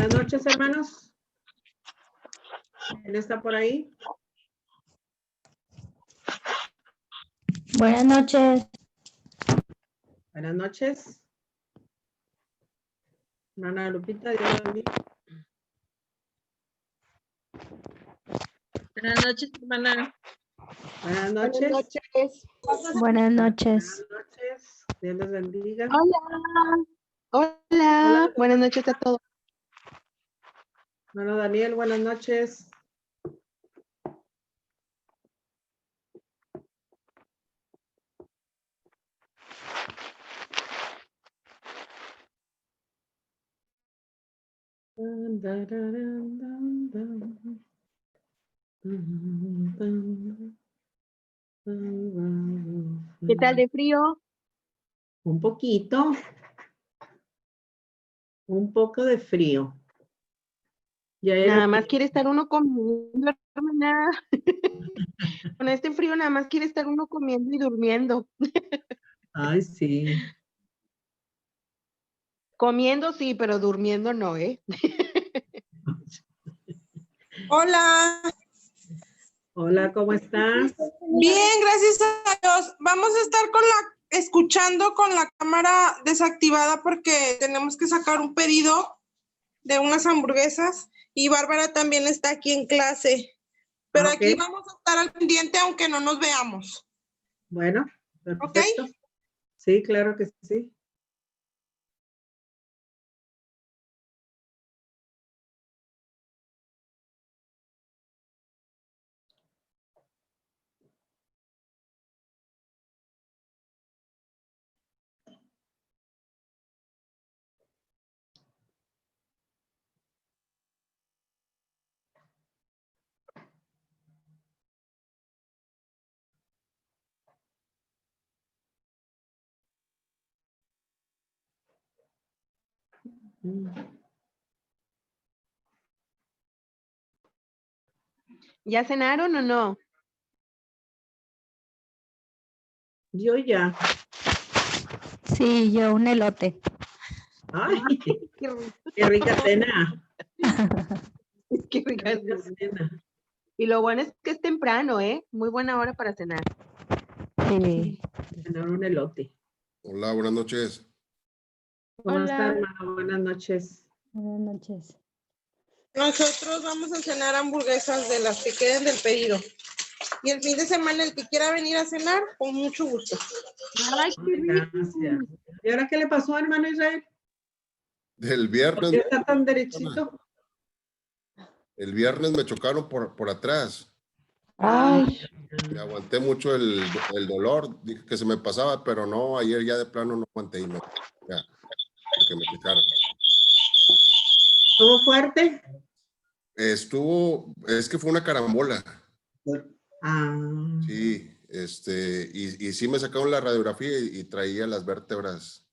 Buenas noches, hermanos. ¿Quién está por ahí? Buenas noches. Buenas noches. Hermana Lupita, Dios la bendiga. Buenas noches, hermana. Buenas noches. Buenas noches. Buenas noches. Dios les bendiga. Hola. Hola. Hola. Buenas noches a todos. Hermano Daniel, buenas noches. ¿Qué tal de frío? Un poquito. Un poco de frío. Ya era- Nada más quiere estar uno comiendo, hermana. Con este frío nada más quiere estar uno comiendo y durmiendo. Ay, sí. Comiendo sí, pero durmiendo no, ¿eh? Hola, Hola, ¿cómo estás? bien, gracias a Dios. Vamos a estar escuchando con la cámara desactivada porque tenemos que sacar un pedido de unas hamburguesas y Bárbara también está aquí en clase. Pero Ok. aquí vamos a estar al pendiente aunque no nos veamos. Bueno, perfecto. Sí, claro que sí. ¿Ya cenaron o no? Yo ya. Sí, yo un elote. Ay, Qué rico, qué rica cena. qué rica Qué es. rica cena. Y lo bueno es que es temprano, ¿eh? Muy buena hora para cenar. Sí. Cenar un elote. Hola, buenas noches. ¿Cómo Hola. está, hermano? Buenas noches. Buenas noches. Nosotros vamos a cenar hamburguesas de las que queden del pedido. Y el fin de semana el que quiera venir a cenar, con mucho gusto. Ay, qué Ay, rico. gracias. ¿Y ahora qué le pasó, hermano Israel? El ¿Por viernes, qué está tan derechito? el viernes me chocaron por atrás. Ay, Me aguanté mucho el dolor. Dije que se me pasaba, pero no, ayer ya de plano no aguanté y me, ya, a que me chocaron. ¿Estuvo fuerte? Es que fue una carambola. Ah, Sí, y sí me sacaron la radiografía y traía las vértebras,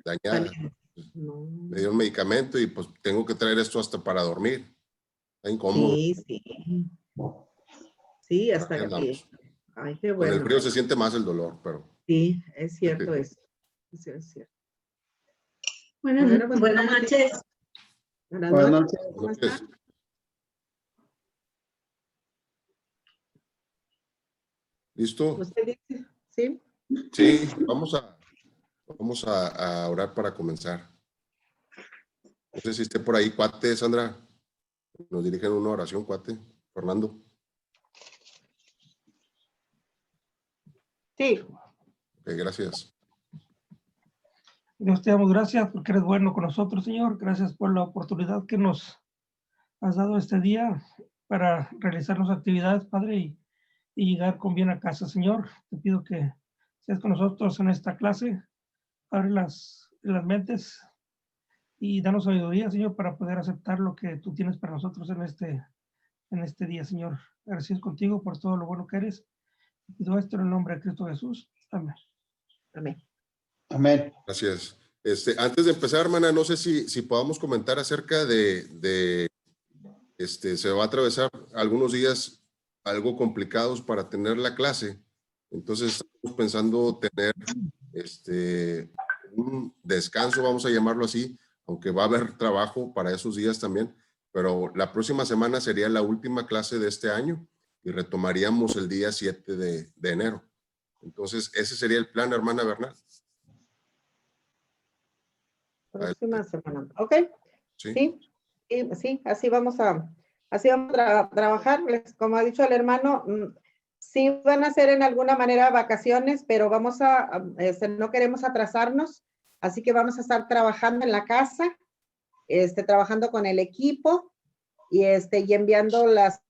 dañadas. no. Me dio un medicamento y pues tengo que traer esto hasta para dormir. Está incómodo. Sí, sí. Sí, hasta Aquí que. andamos. Ay, qué Con el bueno. frío se siente más el dolor, pero Sí, es cierto eso. Sí, es cierto. Buenas, Bueno, pues, buenas noches. Buenas Buenas noches. noches. ¿Cómo Entonces, están? ¿listo? ¿Usted dice? Sí. Sí, vamos a orar para comenzar. No sé si esté por ahí, cuate, Sandra. Nos dirigen una oración, cuate. Fernando. Sí. Ok, gracias. Dios te damos gracias porque eres bueno con nosotros, Señor. Gracias por la oportunidad que nos has dado este día para realizar las actividades, Padre, y llegar con bien a casa, Señor. Te pido que seas con nosotros en esta clase. Abre las mentes y danos sabiduría, Señor, para poder aceptar lo que tú tienes para nosotros en este día, Señor. Gracias contigo por todo lo bueno que eres. Te pido esto en el nombre de Cristo Jesús. Amén. Amén. Amén. Gracias. Antes de empezar, hermana, no sé si podamos comentar acerca se va a atravesar algunos días algo complicados para tener la clase. Entonces, estamos pensando tener un descanso, vamos a llamarlo así, aunque va a haber trabajo para esos días también, pero la próxima semana sería la última clase de este año y retomaríamos el día 7 de enero. Entonces, ese sería el plan, hermana Bernal. Próxima semana. Ok. Sí. Sí, así vamos a trabajar. Como ha dicho el hermano, sí van a ser en alguna manera vacaciones, pero no queremos atrasarnos, así que vamos a estar trabajando en la casa, trabajando con el equipo y enviando las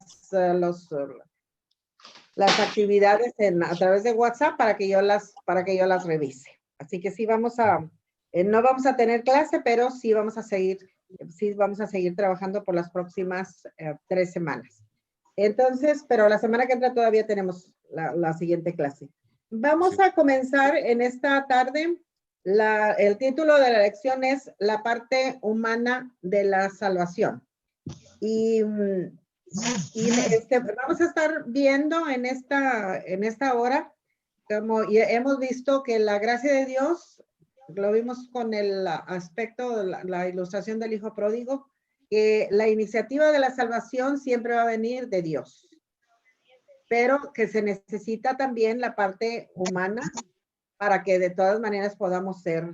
actividades a través de WhatsApp para que yo las revise. Así que sí no vamos a tener clase, pero sí vamos a seguir trabajando por las próximas 3 semanas. Entonces, pero la semana que entra todavía tenemos la siguiente clase. Vamos a comenzar en esta tarde. El título de la lección es La parte humana de la salvación. Y vamos a estar viendo en esta hora, como hemos visto que la gracia de Dios, lo vimos con el aspecto, la ilustración del hijo pródigo, que la iniciativa de la salvación siempre va a venir de Dios, pero que se necesita también la parte humana para que de todas maneras podamos ser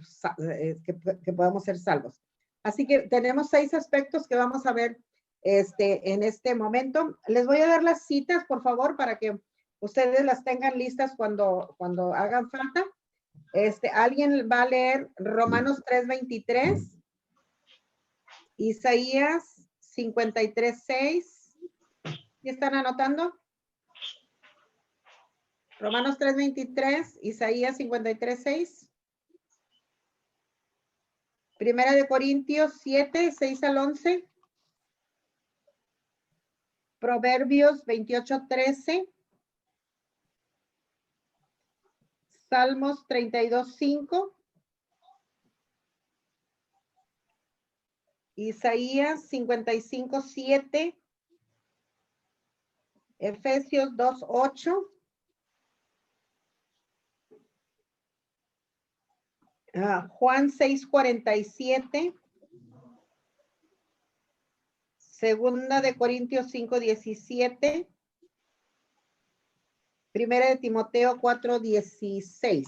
salvos. Así que tenemos 6 aspectos que vamos a ver en este momento. Les voy a dar las citas, por favor, para que ustedes las tengan listas cuando hagan falta. Alguien va a leer Romanos 3:23, Isaías 53:6. ¿Y están anotando? Romanos 3:23, Isaías 53:6. Primera de Corintios 7:6 al 11. Proverbios 28:13. Salmos 32:5. Isaías 55:7. Efesios 2:8. Juan 6:47. Segunda de Corintios 5:17. Primera de Timoteo 4:16.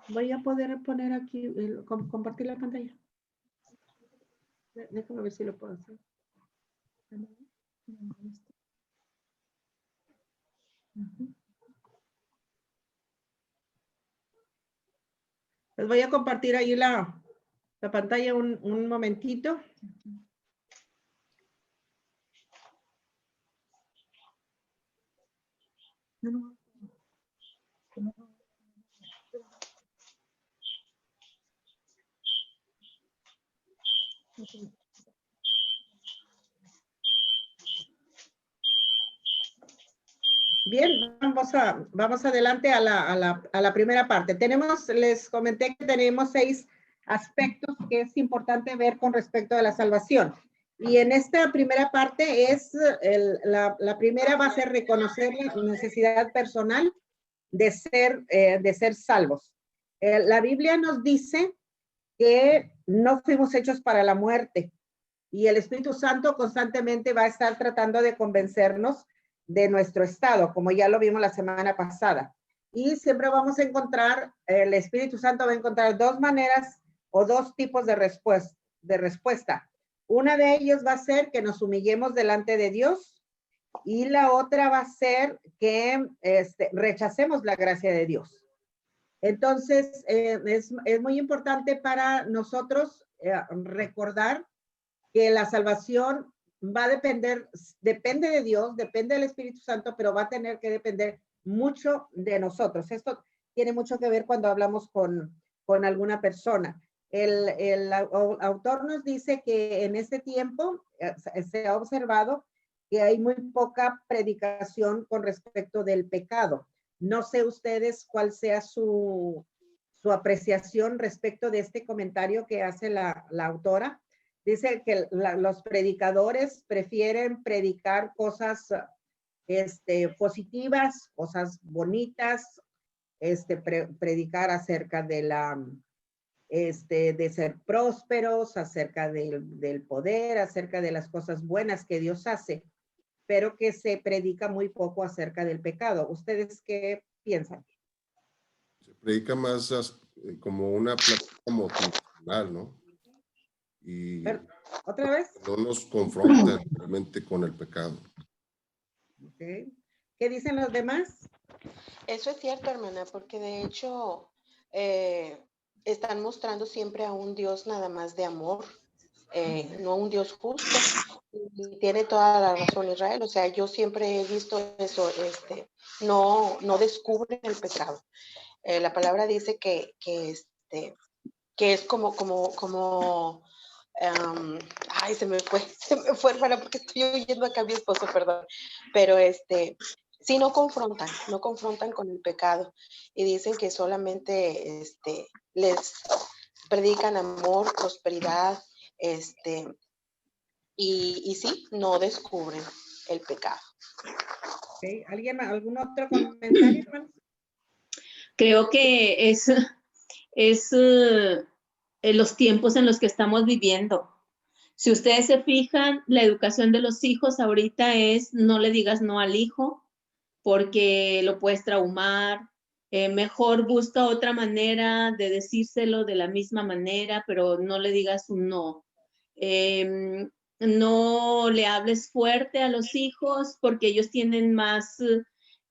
Voy a poder poner aquí, compartir la pantalla. Déjame ver si lo puedo hacer. Les voy a compartir ahí la pantalla un momentito. Bien, vamos adelante a la primera parte. Les comenté que tenemos 6 aspectos que es importante ver con respecto a la salvación. Y en esta primera parte la primera va a ser reconocer la necesidad personal de ser salvos. La Biblia nos dice que no fuimos hechos para la muerte y el Espíritu Santo constantemente va a estar tratando de convencernos de nuestro estado, como ya lo vimos la semana pasada. Y siempre vamos a encontrar, el Espíritu Santo va a encontrar 2 maneras o 2 tipos de respuesta. Una de ellos va a ser que nos humillemos delante de Dios y la otra va a ser que rechacemos la gracia de Dios. Entonces, es muy importante para nosotros recordar que la salvación depende de Dios, depende del Espíritu Santo, pero va a tener que depender mucho de nosotros. Esto tiene mucho que ver cuando hablamos con alguna persona. El autor nos dice que en este tiempo se ha observado que hay muy poca predicación con respecto del pecado. No sé ustedes cuál sea su apreciación respecto de este comentario que hace la autora. Dice que los predicadores prefieren predicar cosas positivas, cosas bonitas, predicar acerca de de ser prósperos, acerca del poder, acerca de las cosas buenas que Dios hace, pero que se predica muy poco acerca del pecado. ¿Ustedes qué piensan? Se predica más como una plática motivacional, ¿no? Y ¿Otra vez? no nos confrontan realmente con el pecado. Okay. ¿Qué dicen los demás? Eso es cierto, hermana, porque de hecho están mostrando siempre a un Dios nada más de amor, no a un Dios justo. Y tiene toda la razón Israel, o sea, yo siempre he visto eso, no descubren el pecado. La palabra dice que es como ay, se me fue, hermana, porque estoy oyendo acá a mi esposo, perdón, pero sí no confrontan con el pecado y dicen que solamente les predican amor, prosperidad, y sí, no descubren el pecado. Okay. ¿Algún otro comentario, hermano? Creo que es los tiempos en los que estamos viviendo. Si ustedes se fijan, la educación de los hijos ahorita es no le digas no al hijo porque lo puedes traumar. Mejor busca otra manera de decírselo de la misma manera, pero no le digas un no. No le hables fuerte a los hijos porque ellos tienen más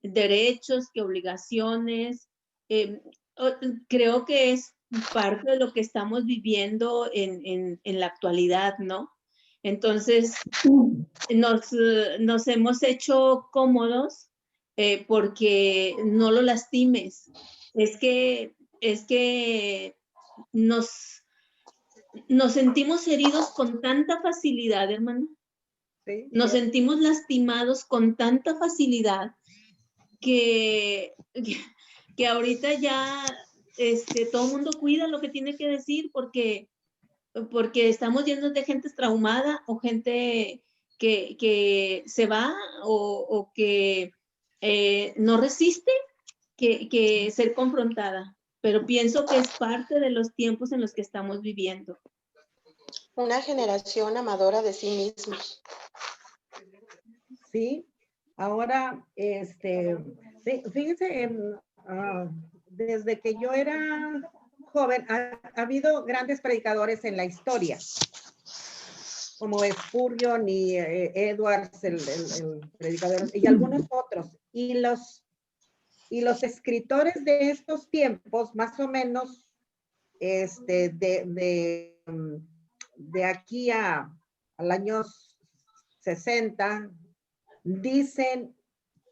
derechos que obligaciones. Creo que es parte de lo que estamos viviendo en la actualidad, ¿no? Entonces, nos hemos hecho cómodos porque no lo lastimes. Es que nos sentimos heridos con tanta facilidad, hermano. Sí, Nos sí. sentimos lastimados con tanta facilidad que ahorita ya todo el mundo cuida lo que tiene que decir porque estamos llenos de gente traumada o gente que se va o que no resiste que ser confrontada. Pero pienso que es parte de los tiempos en los que estamos viviendo. Una generación amadora de sí mismos. Sí, ahora, sí, fíjense, desde que yo era joven, ha habido grandes predicadores en la historia, como Spurgeon y Edwards, el predicador, y algunos otros. Y los escritores de estos tiempos, más o menos, de aquí al año 60, dicen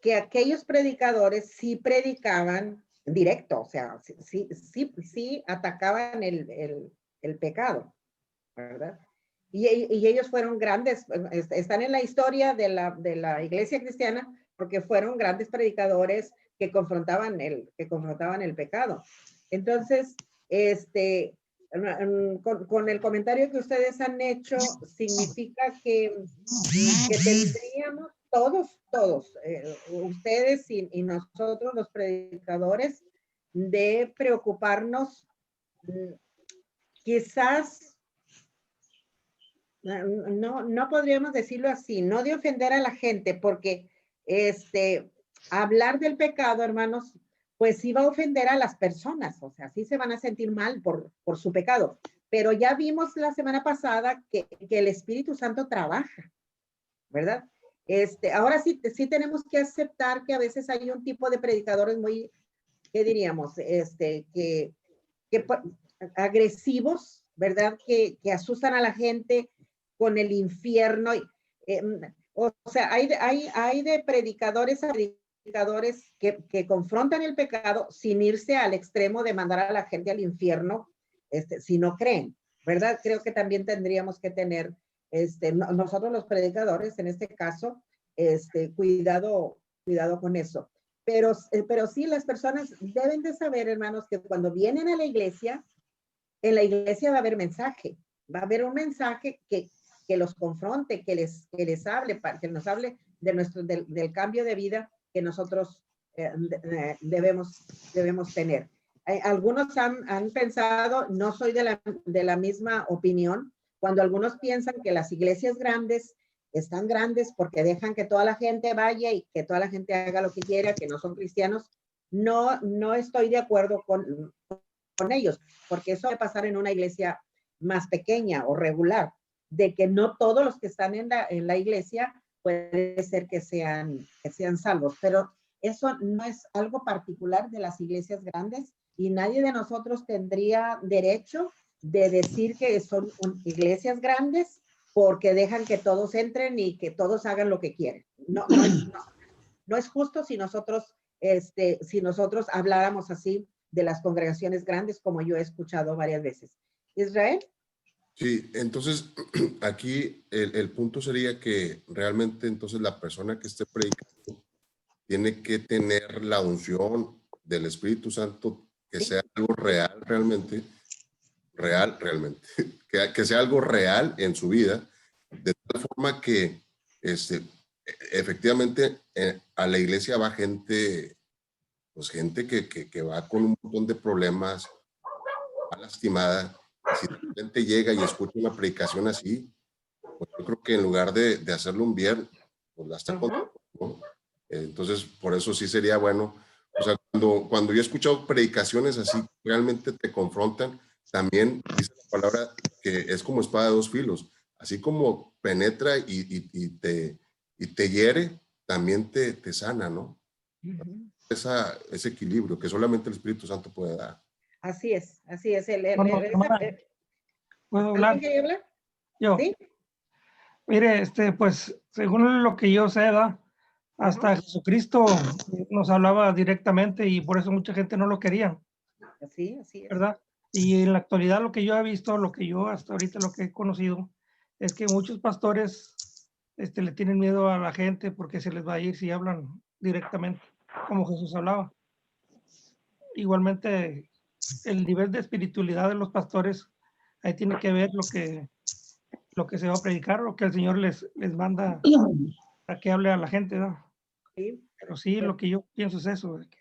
que aquellos predicadores sí predicaban directo, o sea, sí atacaban el pecado, ¿verdad? Y ellos fueron grandes, están en la historia de la iglesia cristiana porque fueron grandes predicadores que confrontaban el pecado. Entonces, con el comentario que ustedes han hecho, significa que tendríamos todos, ustedes y nosotros los predicadores, de preocuparnos, quizás, no podríamos decirlo así, no de ofender a la gente, porque hablar del pecado, hermanos, pues sí va a ofender a las personas, o sea, sí se van a sentir mal por su pecado. Pero ya vimos la semana pasada que el Espíritu Santo trabaja, ¿verdad? Ahora sí tenemos que aceptar que a veces hay un tipo de predicadores muy, ¿qué diríamos? Que agresivos, ¿verdad? Que asustan a la gente con el infierno. O sea, hay de predicadores a predicadores que confrontan el pecado sin irse al extremo de mandar a la gente al infierno, si no creen, ¿verdad? Creo que también tendríamos que tener, nosotros los predicadores, en este caso, cuidado con eso. Pero sí, las personas deben de saber, hermanos, que cuando vienen a la iglesia, en la iglesia va a haber mensaje, va a haber un mensaje que los confronte, que les hable, que nos hable del cambio de vida que nosotros debemos tener. Algunos han pensado, no soy de la misma opinión, cuando algunos piensan que las iglesias grandes están grandes porque dejan que toda la gente vaya y que toda la gente haga lo que quiera, que no son cristianos. No estoy de acuerdo con ellos, porque eso va a pasar en una iglesia más pequeña o regular, de que no todos los que están en la iglesia puede ser que sean salvos, pero eso no es algo particular de las iglesias grandes y nadie de nosotros tendría derecho de decir que son iglesias grandes porque dejan que todos entren y que todos hagan lo que quieren. No es justo si nosotros habláramos así de las congregaciones grandes, como yo he escuchado varias veces. Israel. Sí, entonces aquí el punto sería que realmente entonces la persona que esté predicando tiene que tener la unción del Espíritu Santo, que sea algo real realmente, que sea algo real en su vida, de tal forma que efectivamente a la iglesia va gente, pues gente que va con un montón de problemas, va lastimada. Si de repente llega y escucha una predicación así, pues yo creo que en lugar de hacerlo un viernes, pues la está contando, ¿no? Entonces, por eso sí sería bueno. O sea, cuando yo he escuchado predicaciones así, realmente te confrontan. También dice la palabra que es como espada de dos filos. Así como penetra y te hiere, también te sana, ¿no? Ese equilibrio que solamente el Espíritu Santo puede dar. Así es. ¿Puedo hablar? ¿Alguien quiere hablar? Yo. ¿Sí? Mire, pues, según lo que yo sé, hasta Jesucristo nos hablaba directamente y por eso mucha gente no lo quería. Así es. ¿Verdad? Y en la actualidad lo que yo he visto, lo que yo hasta ahorita lo que he conocido, es que muchos pastores le tienen miedo a la gente porque se les va a ir si hablan directamente, como Jesús hablaba. Igualmente, el nivel de espiritualidad de los pastores, ahí tiene que ver lo que se va a predicar, lo que el Señor les manda a que hable a la gente, ¿no? Sí. Pero sí, lo que yo pienso es eso, de que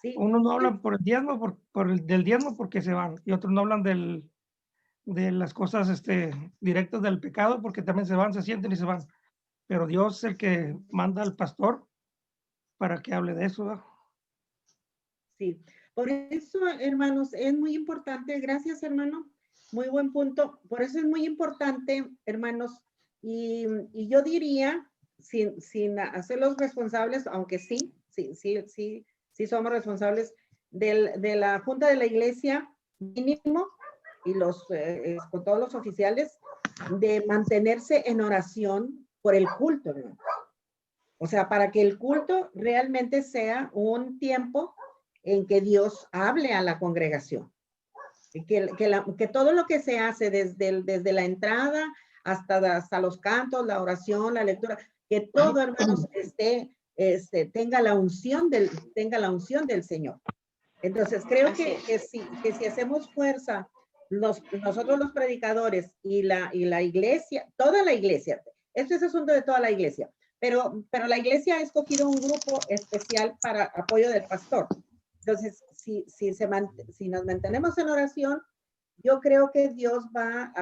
Sí. unos no hablan por el diezmo, del diezmo porque se van, y otros no hablan de las cosas directas del pecado porque también se van, se sienten y se van. Pero Dios es el que manda al pastor para que hable de eso, ¿no? Sí, por eso, hermanos, es muy importante, gracias, hermano, muy buen punto. Por eso es muy importante, hermanos, y yo diría, sin hacerlos responsables, aunque sí somos responsables de la Junta de la Iglesia mínimo y con todos los oficiales, de mantenerse en oración por el culto, hermano. O sea, para que el culto realmente sea un tiempo en que Dios hable a la congregación. Que todo lo que se hace desde la entrada hasta los cantos, la oración, la lectura, que todo, hermanos, tenga la unción del Señor. Entonces, creo que si hacemos fuerza, nosotros los predicadores y la iglesia, toda la iglesia, esto es asunto de toda la iglesia, pero la iglesia ha escogido un grupo especial para apoyo del pastor. Entonces, si nos mantenemos en oración, yo creo que Dios va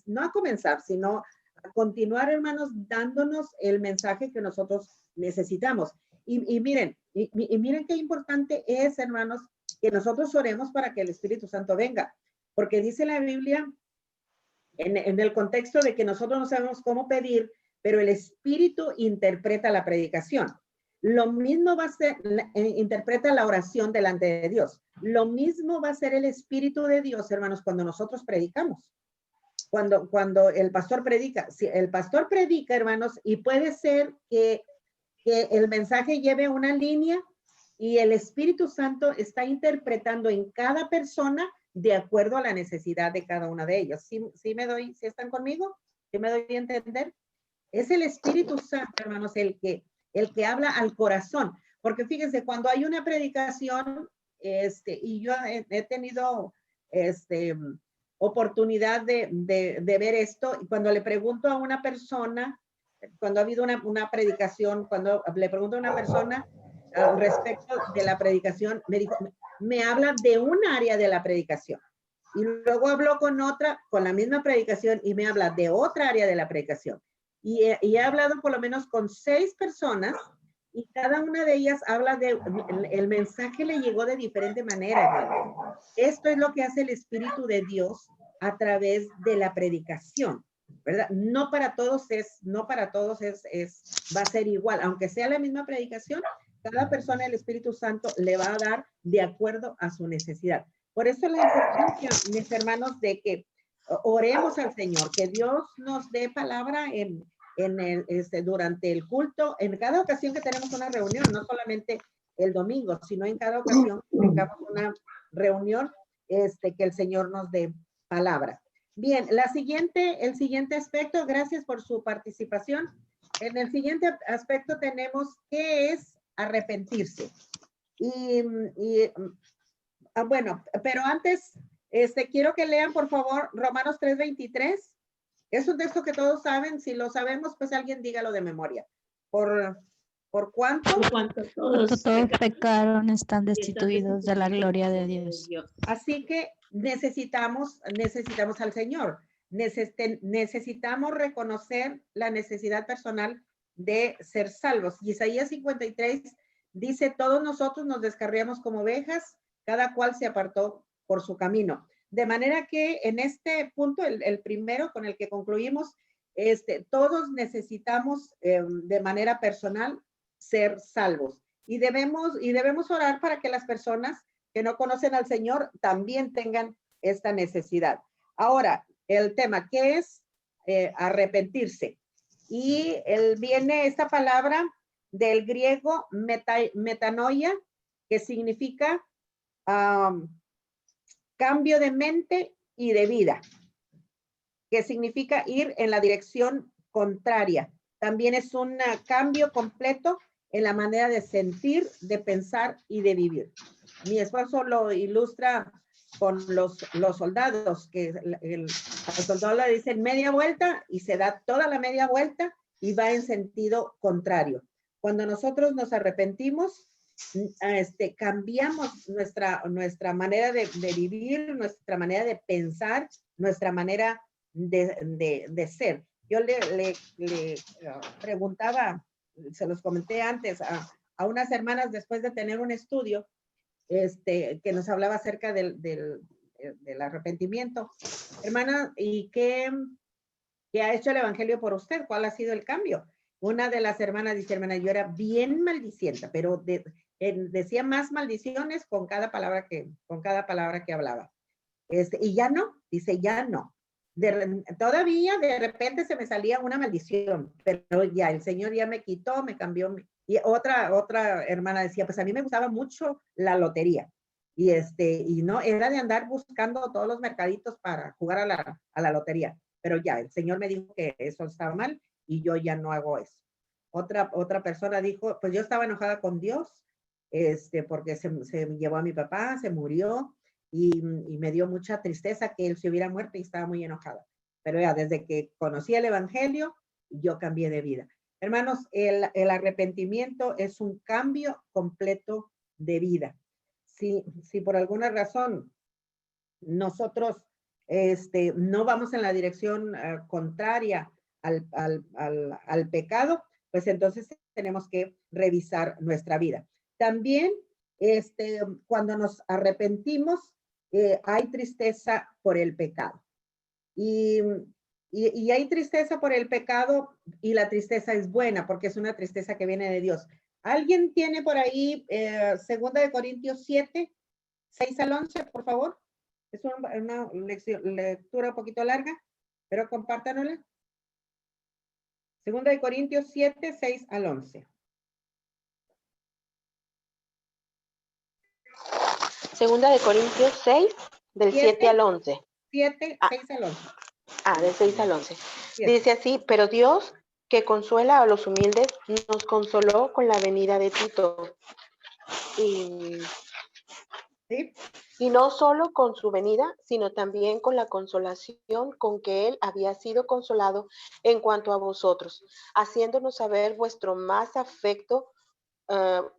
no a comenzar, sino a continuar, hermanos, dándonos el mensaje que nosotros necesitamos. Y miren qué importante es, hermanos, que nosotros oremos para que el Espíritu Santo venga. Porque dice la Biblia, en el contexto de que nosotros no sabemos cómo pedir, pero el Espíritu interpreta la predicación. Lo mismo va a ser, interpreta la oración delante de Dios. Lo mismo va a ser el Espíritu de Dios, hermanos, cuando nosotros predicamos. Cuando el pastor predica. Si el pastor predica, hermanos, y puede ser que el mensaje lleve una línea y el Espíritu Santo está interpretando en cada persona de acuerdo a la necesidad de cada una de ellos. ¿Sí están conmigo? ¿Sí me doy a entender? Es el Espíritu Santo, hermanos, el que habla al corazón. Porque fíjense, cuando hay una predicación, y yo he tenido oportunidad de ver esto, y cuando le pregunto a una persona, cuando ha habido una predicación, cuando le pregunto a una persona, al respecto de la predicación, me dijo, me habla de un área de la predicación. Y luego habló con otra, con la misma predicación, y me habla de otra área de la predicación. Y he hablado por lo menos con 6 personas, y cada una de ellas habla de, el mensaje le llegó de diferente manera, hermano. Esto es lo que hace el Espíritu de Dios a través de la predicación, ¿verdad? No para todos va a ser igual, aunque sea la misma predicación, cada persona el Espíritu Santo le va a dar de acuerdo a su necesidad. Por eso la importancia, mis hermanos, de que oremos al Señor, que Dios nos dé palabra durante el culto, en cada ocasión que tenemos una reunión, no solamente el domingo, sino en cada ocasión que tengamos una reunión, que el Señor nos dé palabra. Bien, el siguiente aspecto, gracias por su participación. En el siguiente aspecto tenemos qué es arrepentirse. Bueno, pero antes, quiero que lean, por favor, Romanos 3:23. Es un texto que todos saben. Si lo sabemos, pues alguien dígalo de memoria. ¿Por cuánto? Por cuanto Todos pecaron, están destituidos de la gloria de Dios. Así que necesitamos al Señor. Necesitamos reconocer la necesidad personal de ser salvos. Isaías 53 dice, todos nosotros nos descarriamos como ovejas, cada cual se apartó por su camino. De manera que en este punto, el primero con el que concluimos, todos necesitamos de manera personal ser salvos. Y debemos orar para que las personas que no conocen al Señor también tengan esta necesidad. Ahora, el tema, ¿qué es arrepentirse? Y viene esta palabra del griego metanoia, que significa cambio de mente y de vida, que significa ir en la dirección contraria. También es un cambio completo en la manera de sentir, de pensar y de vivir. Mi esposo lo ilustra con los soldados, que al soldado le dicen media vuelta y se da toda la media vuelta y va en sentido contrario. Cuando nosotros nos arrepentimos, cambiamos nuestra manera de vivir, nuestra manera de pensar, nuestra manera de ser. Yo le preguntaba, se los comenté antes, a unas hermanas después de tener un estudio que nos hablaba acerca del arrepentimiento. Hermana, ¿y qué ha hecho el Evangelio por usted? ¿Cuál ha sido el cambio? Una de las hermanas dice, hermana, yo era bien maldicienta, pero decía más maldiciones con cada palabra que hablaba. Y ya no, dice, ya no. Todavía de repente se me salía una maldición, pero ya el Señor ya me quitó, me cambió. Y otra hermana decía, pues a mí me gustaba mucho la lotería. Y no, era de andar buscando todos los mercaditos para jugar a la lotería. Pero ya, el Señor me dijo que eso estaba mal y yo ya no hago eso. Otra persona dijo, pues yo estaba enojada con Dios, porque se llevó a mi papá, se murió, y me dio mucha tristeza que él se hubiera muerto y estaba muy enojada. Pero ya, desde que conocí el Evangelio, yo cambié de vida. Hermanos, el arrepentimiento es un cambio completo de vida. Si por alguna razón nosotros no vamos en la dirección contraria al pecado, pues entonces tenemos que revisar nuestra vida. También, cuando nos arrepentimos, hay tristeza por el pecado. Y hay tristeza por el pecado, y la tristeza es buena porque es una tristeza que viene de Dios. ¿Alguien tiene por ahí 2 de Corintios 7, 6 al 11, por favor? Es una lectura un poquito larga, pero compártanosla. 2 de Corintios 7, 6 al 11. 2 de Corintios 6, del 7 al 11. 7, 6 al 11. Del 6 al 11. 7. Dice así, pero Dios, que consuela a los humildes, nos consoló con la venida de Tito. ¿Sí? Y no solo con su venida, sino también con la consolación con que él había sido consolado en cuanto a vosotros, haciéndonos saber vuestro más afecto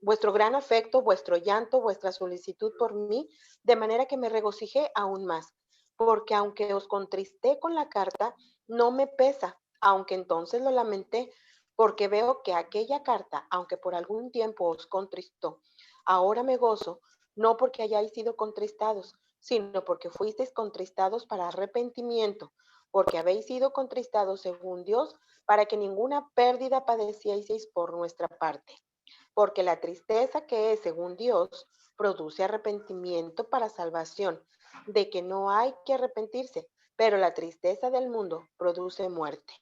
vuestro gran afecto, vuestro llanto, vuestra solicitud por mí, de manera que me regocijé aún más, porque aunque os contristé con la carta, no me pesa, aunque entonces lo lamenté, porque veo que aquella carta, aunque por algún tiempo os contristó, ahora me gozo, no porque hayáis sido contristados, sino porque fuisteis contristados para arrepentimiento, porque habéis sido contristados según Dios, para que ninguna pérdida padecieseis por nuestra parte. Porque la tristeza que es según Dios produce arrepentimiento para salvación, de que no hay que arrepentirse, pero la tristeza del mundo produce muerte.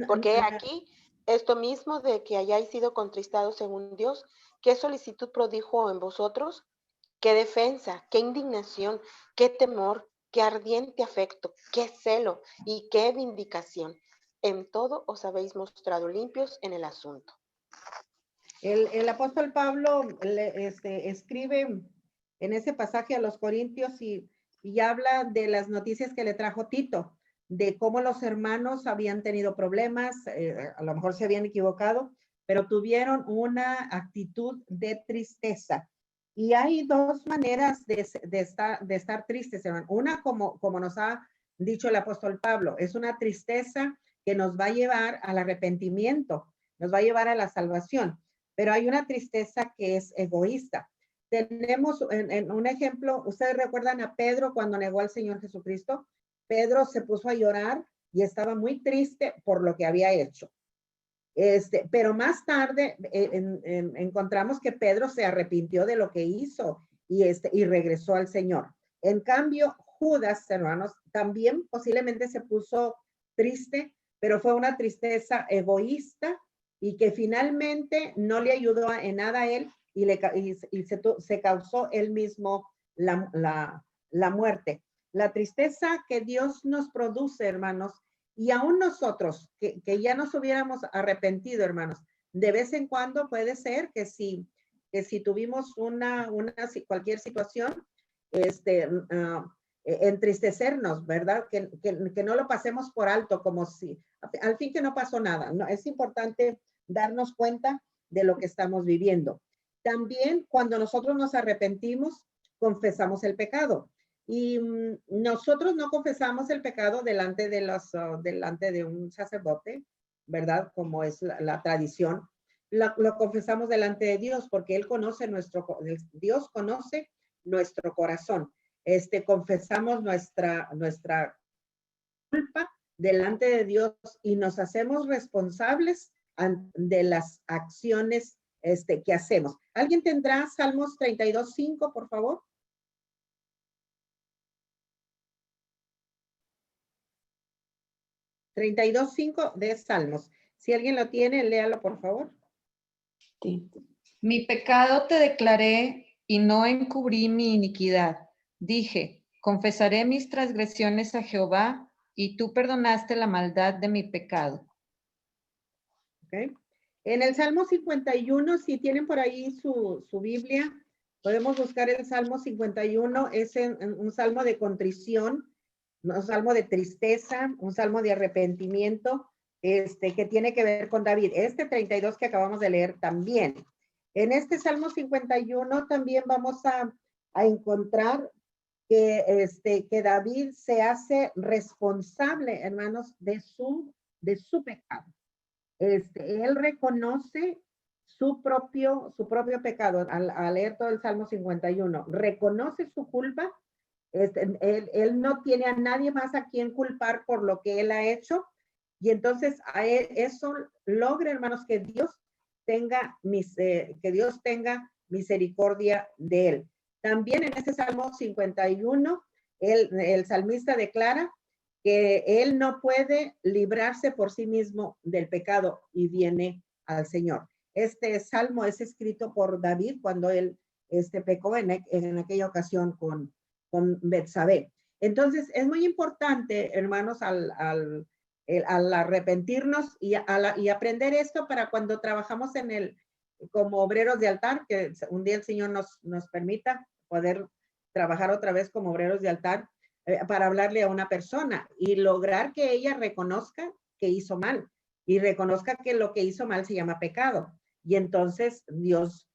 Porque aquí, esto mismo de que hayáis sido contristados según Dios, ¿qué solicitud prodijo en vosotros? ¿Qué defensa? ¿Qué indignación? ¿Qué temor? ¿Qué ardiente afecto? ¿Qué celo? ¿Y qué vindicación? En todo os habéis mostrado limpios en el asunto. El apóstol Pablo escribe en ese pasaje a los Corintios y habla de las noticias que le trajo Tito, de cómo los hermanos habían tenido problemas, a lo mejor se habían equivocado, pero tuvieron una actitud de tristeza. Y hay dos maneras de estar tristes, hermano. Una, como nos ha dicho el apóstol Pablo, es una tristeza que nos va a llevar al arrepentimiento, nos va a llevar a la salvación. Pero hay una tristeza que es egoísta. Tenemos en un ejemplo, ustedes recuerdan a Pedro cuando negó al Señor Jesucristo. Pedro se puso a llorar y estaba muy triste por lo que había hecho. Pero más tarde encontramos que Pedro se arrepintió de lo que hizo y regresó al Señor. En cambio, Judas, hermanos, también posiblemente se puso triste, pero fue una tristeza egoísta y que finalmente no le ayudó en nada a él y se causó él mismo la muerte. La tristeza que Dios nos produce, hermanos, y aún nosotros, que ya nos hubiéramos arrepentido, hermanos, de vez en cuando puede ser que si tuvimos cualquier situación, entristecernos, ¿verdad? Que no lo pasemos por alto, como si, al fin que no pasó nada. No, es importante darnos cuenta de lo que estamos viviendo. También cuando nosotros nos arrepentimos, confesamos el pecado. Y nosotros no confesamos el pecado delante de un sacerdote, ¿verdad? Como es la tradición. Lo confesamos delante de Dios porque Él conoce Dios conoce nuestro corazón. Confesamos nuestra culpa delante de Dios y nos hacemos responsables de las acciones que hacemos. ¿Alguien tendrá Salmos 32:5, por favor? $32:5 de Salmos. Si alguien lo tiene, léalo, por favor. Sí. Mi pecado te declaré y no encubrí mi iniquidad. Dije, confesaré mis transgresiones a Jehová y tú perdonaste la maldad de mi pecado. Okay. En el Salmo 51, si tienen por ahí su Biblia, podemos buscar el Salmo 51. Es un salmo de contrición, un salmo de tristeza, un salmo de arrepentimiento, que tiene que ver con David. 32 que acabamos de leer también. En este Salmo 51 también vamos a encontrar que David se hace responsable, hermanos, de su pecado. Él reconoce su propio pecado al leer todo el Salmo 51. Reconoce su culpa. Él no tiene a nadie más a quien culpar por lo que él ha hecho. Y entonces eso logra, hermanos, que Dios tenga misericordia de él. También en este Salmo 51, el salmista declara que él no puede librarse por sí mismo del pecado y viene al Señor. Este salmo es escrito por David cuando él pecó en aquella ocasión con Betsabé. Entonces, es muy importante, hermanos, al arrepentirnos y aprender esto para cuando trabajamos como obreros de altar, que un día el Señor nos permita poder trabajar otra vez como obreros de altar, para hablarle a una persona y lograr que ella reconozca que hizo mal y reconozca que lo que hizo mal se llama pecado. y entonces Dios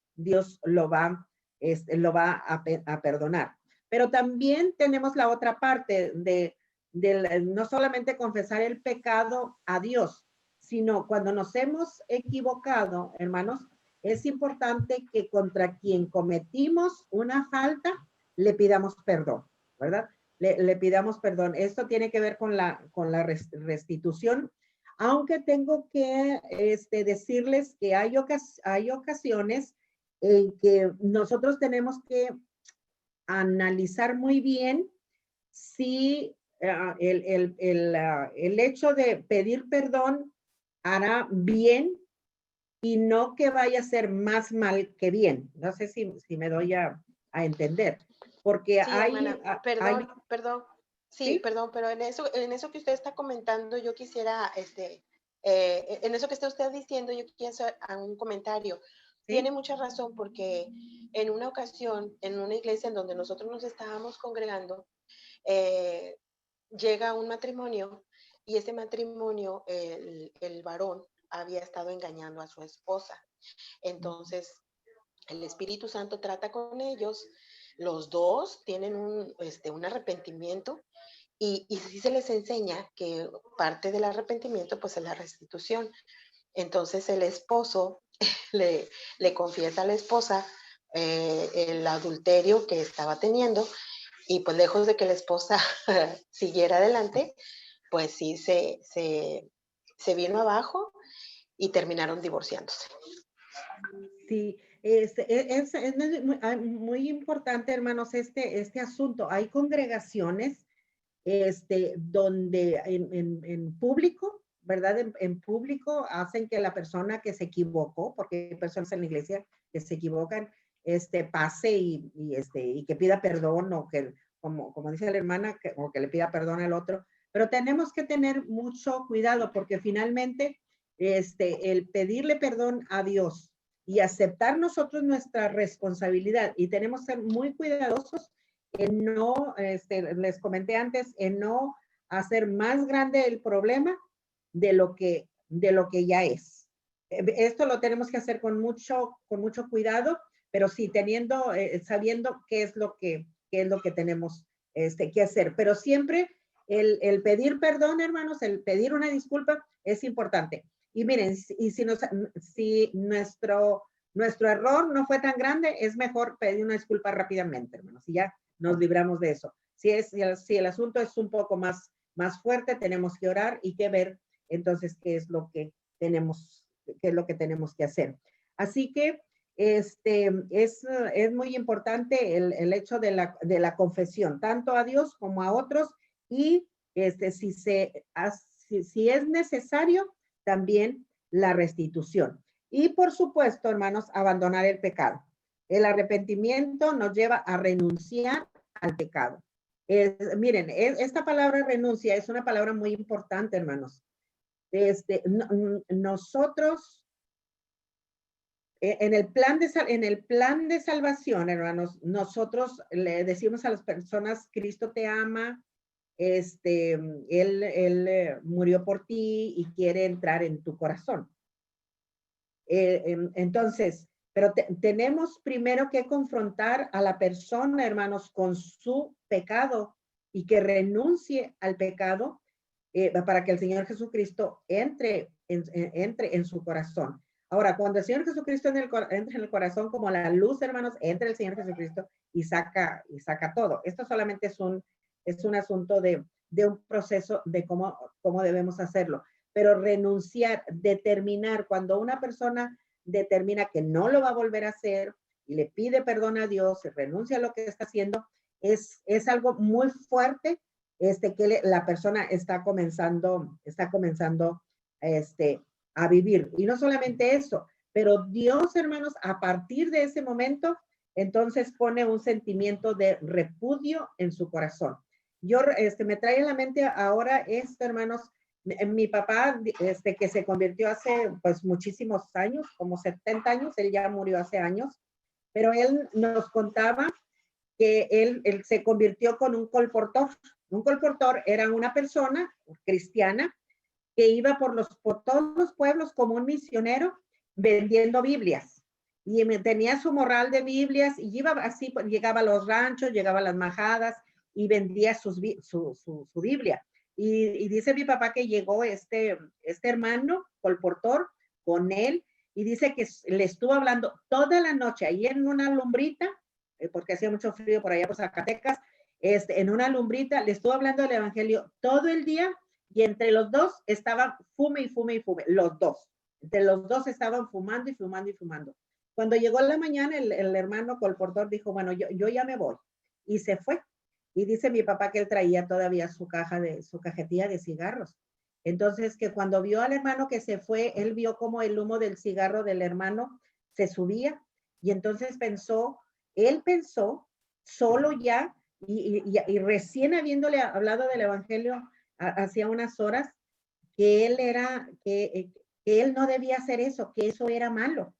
lo va a perdonar. Pero también tenemos la otra parte de no solamente confesar el pecado a Dios, sino cuando nos hemos equivocado, hermanos, es importante que contra quien cometimos una falta, le pidamos perdón, ¿verdad? Le pidamos perdón. Esto tiene que ver con la restitución, aunque tengo que decirles que hay ocasiones en que nosotros tenemos que analizar muy bien si el hecho de pedir perdón hará bien y no que vaya a ser más mal que bien. No sé si me doy a entender. Porque Sí, hay... hermana, perdón. Sí, ¿Sí? perdón, pero en eso que usted está comentando, yo quisiera, en eso que está usted diciendo, yo quiero hacer un comentario. ¿Sí? Tiene mucha razón, porque en una ocasión, en una iglesia en donde nosotros nos estábamos congregando, llega un matrimonio, y ese matrimonio, el varón había estado engañando a su esposa. Entonces, el Espíritu Santo trata con ellos, los dos tienen un arrepentimiento, y sí se les enseña que parte del arrepentimiento pues es la restitución. Entonces el esposo le confiesa a la esposa el adulterio que estaba teniendo, y pues lejos de que la esposa siguiera adelante, pues sí se vino abajo y terminaron divorciándose. Sí, es muy importante, hermanos, este asunto. Hay congregaciones donde en público, ¿verdad? En público hacen que la persona que se equivocó, porque hay personas en la iglesia que se equivocan, pase y que pida perdón, o que, como dice la hermana, o que le pida perdón al otro. Pero tenemos que tener mucho cuidado, porque finalmente el pedirle perdón a Dios y aceptar nosotros nuestra responsabilidad, y tenemos que ser muy cuidadosos en no, les comenté antes, en no hacer más grande el problema de lo que ya es. Esto lo tenemos que hacer con mucho cuidado, pero sí sabiendo qué es lo que tenemos que hacer. Pero siempre el pedir perdón, hermanos, el pedir una disculpa es importante. Y miren, si nuestro error no fue tan grande, es mejor pedir una disculpa rápidamente, hermanos, y ya nos libramos de eso. Si el asunto es un poco más fuerte, tenemos que orar y que ver entonces qué es lo que tenemos que hacer. Así que es muy importante el hecho de la confesión, tanto a Dios como a otros, y si es necesario, también la restitución. Y por supuesto, hermanos, abandonar el pecado. El arrepentimiento nos lleva a renunciar al pecado. Miren, esta palabra renuncia es una palabra muy importante, hermanos. Nosotros, en el plan de salvación, hermanos, nosotros le decimos a las personas: Cristo te ama, él murió por ti y quiere entrar en tu corazón. Entonces, pero tenemos primero que confrontar a la persona, hermanos, con su pecado, y que renuncie al pecado para que el Señor Jesucristo entre en su corazón. Ahora, cuando el Señor Jesucristo entra en el corazón como la luz, hermanos, entra el Señor Jesucristo y saca todo. Esto solamente es un asunto de un proceso de cómo debemos hacerlo. Pero renunciar, determinar, cuando una persona determina que no lo va a volver a hacer y le pide perdón a Dios y renuncia a lo que está haciendo, es algo muy fuerte que la persona está comenzando a vivir. Y no solamente eso, pero Dios, hermanos, a partir de ese momento, entonces pone un sentimiento de repudio en su corazón. Me trae a la mente ahora esto, hermanos. Mi papá, que se convirtió hace pues muchísimos años, como 70 años, él ya murió hace años, pero él nos contaba que él se convirtió con un colportor. Un colportor era una persona cristiana que iba por todos los pueblos como un misionero, vendiendo Biblias. Y tenía su morral de Biblias y iba así, pues, llegaba a los ranchos, llegaba a las majadas y vendía su Biblia. Y dice mi papá que llegó este hermano colportor con él y dice que le estuvo hablando toda la noche ahí en una lumbrita, porque hacía mucho frío por allá por Zacatecas, en una lumbrita, le estuvo hablando del evangelio todo el día y entre los dos estaban fume y fume y fume, los dos. Entre los dos estaban fumando y fumando y fumando. Cuando llegó la mañana, el hermano colportor dijo, bueno, yo ya me voy. Y se fue. Y dice mi papá que él traía todavía su cajetilla de cigarros. Entonces, que cuando vio al hermano que se fue, él vio como el humo del cigarro del hermano se subía. Y entonces él pensó solo ya, y recién habiéndole hablado del evangelio hacía unas horas, que él no debía hacer eso, que eso era malo.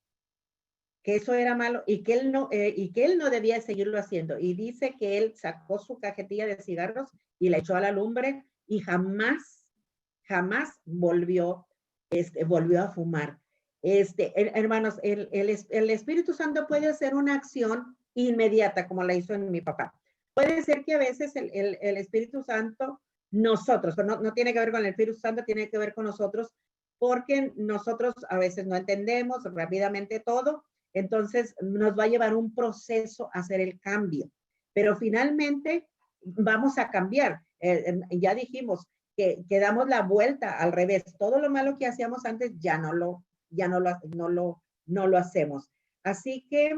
Que eso era malo y que él no debía seguirlo haciendo. Y dice que él sacó su cajetilla de cigarros y la echó a la lumbre y jamás volvió a fumar. Hermanos, el Espíritu Santo puede hacer una acción inmediata, como la hizo en mi papá. Puede ser que a veces el Espíritu Santo, nosotros, no tiene que ver con el Espíritu Santo, tiene que ver con nosotros, porque nosotros a veces no entendemos rápidamente todo. Entonces nos va a llevar un proceso a hacer el cambio, pero finalmente vamos a cambiar. Ya dijimos que damos la vuelta al revés. Todo lo malo que hacíamos antes ya no lo hacemos. Así que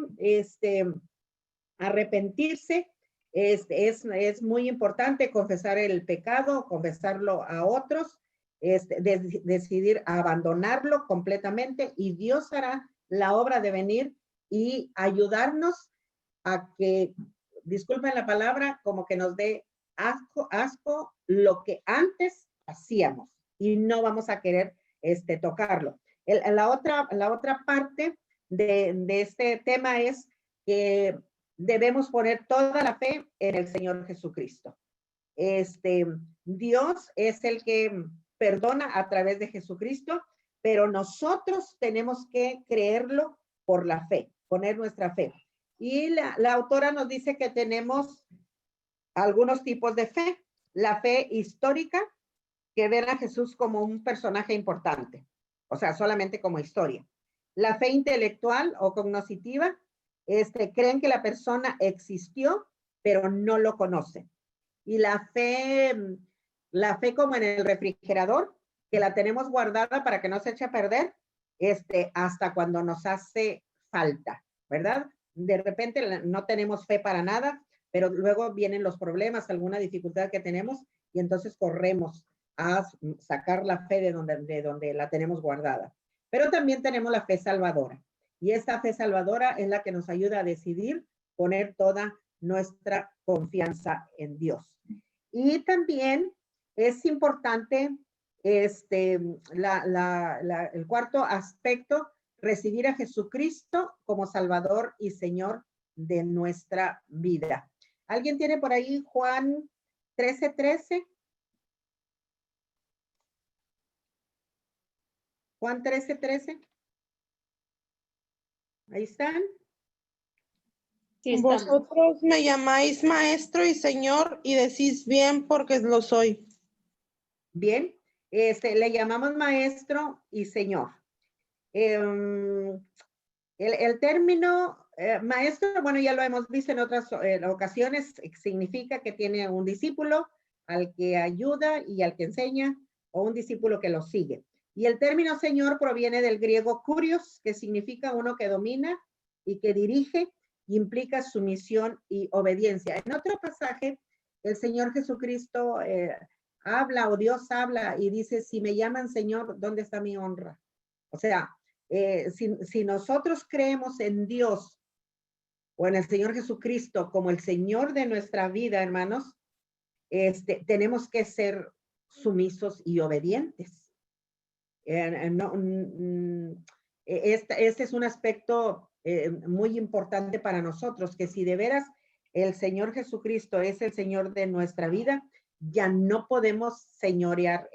arrepentirse es muy importante, confesar el pecado, confesarlo a otros, decidir abandonarlo completamente y Dios hará la obra de venir y ayudarnos a que, disculpen la palabra, como que nos dé asco lo que antes hacíamos y no vamos a querer tocarlo. La otra parte de este tema es que debemos poner toda la fe en el Señor Jesucristo. Dios es el que perdona a través de Jesucristo, pero nosotros tenemos que creerlo por la fe, poner nuestra fe. Y la autora nos dice que tenemos algunos tipos de fe. La fe histórica, que ven a Jesús como un personaje importante, o sea, solamente como historia. La fe intelectual o cognitiva, creen que la persona existió, pero no lo conocen. Y la fe como en el refrigerador, que la tenemos guardada para que no se eche a perder, hasta cuando nos hace falta, ¿verdad? De repente no tenemos fe para nada, pero luego vienen los problemas, alguna dificultad que tenemos, y entonces corremos a sacar la fe de donde la tenemos guardada. Pero también tenemos la fe salvadora, y esta fe salvadora es la que nos ayuda a decidir poner toda nuestra confianza en Dios. Y también es importante el cuarto aspecto, recibir a Jesucristo como Salvador y Señor de nuestra vida. ¿Alguien tiene por ahí Juan 13:13? Juan 13:13. Ahí están. Sí, Vosotros me llamáis maestro y señor y decís bien porque lo soy. Bien, le llamamos maestro y señor. El término maestro, bueno, ya lo hemos visto en otras ocasiones, significa que tiene un discípulo al que ayuda y al que enseña, o un discípulo que lo sigue. Y el término señor proviene del griego kurios, que significa uno que domina y que dirige, implica sumisión y obediencia. En otro pasaje, el Señor Jesucristo habla, o Dios habla y dice, si me llaman Señor, ¿dónde está mi honra? O sea, si nosotros creemos en Dios o en el Señor Jesucristo como el Señor de nuestra vida, hermanos, tenemos que ser sumisos y obedientes. Este es un aspecto muy importante para nosotros, que si de veras el Señor Jesucristo es el Señor de nuestra vida, ya no podemos señorear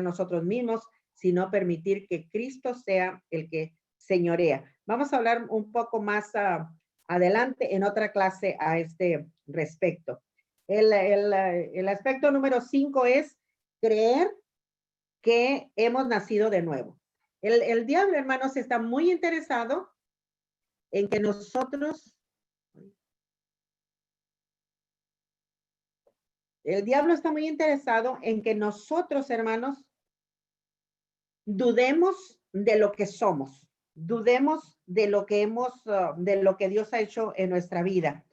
nosotros mismos, sino permitir que Cristo sea el que señorea. Vamos a hablar un poco más adelante en otra clase a este respecto. El aspecto número 5 es creer que hemos nacido de nuevo. El diablo, hermanos, está muy interesado en que nosotros, el diablo está muy interesado en que nosotros, hermanos, dudemos de lo que somos, dudemos de lo que de lo que Dios ha hecho en nuestra vida.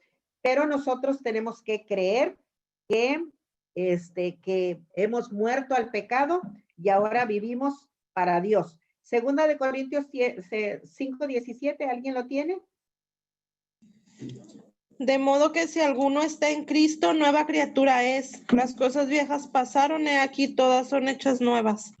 Pero nosotros tenemos que creer que hemos muerto al pecado y ahora vivimos para Dios. Segunda de Corintios 5:17, ¿alguien lo tiene? De modo que si alguno está en Cristo, nueva criatura es. Las cosas viejas pasaron, he aquí todas son hechas nuevas.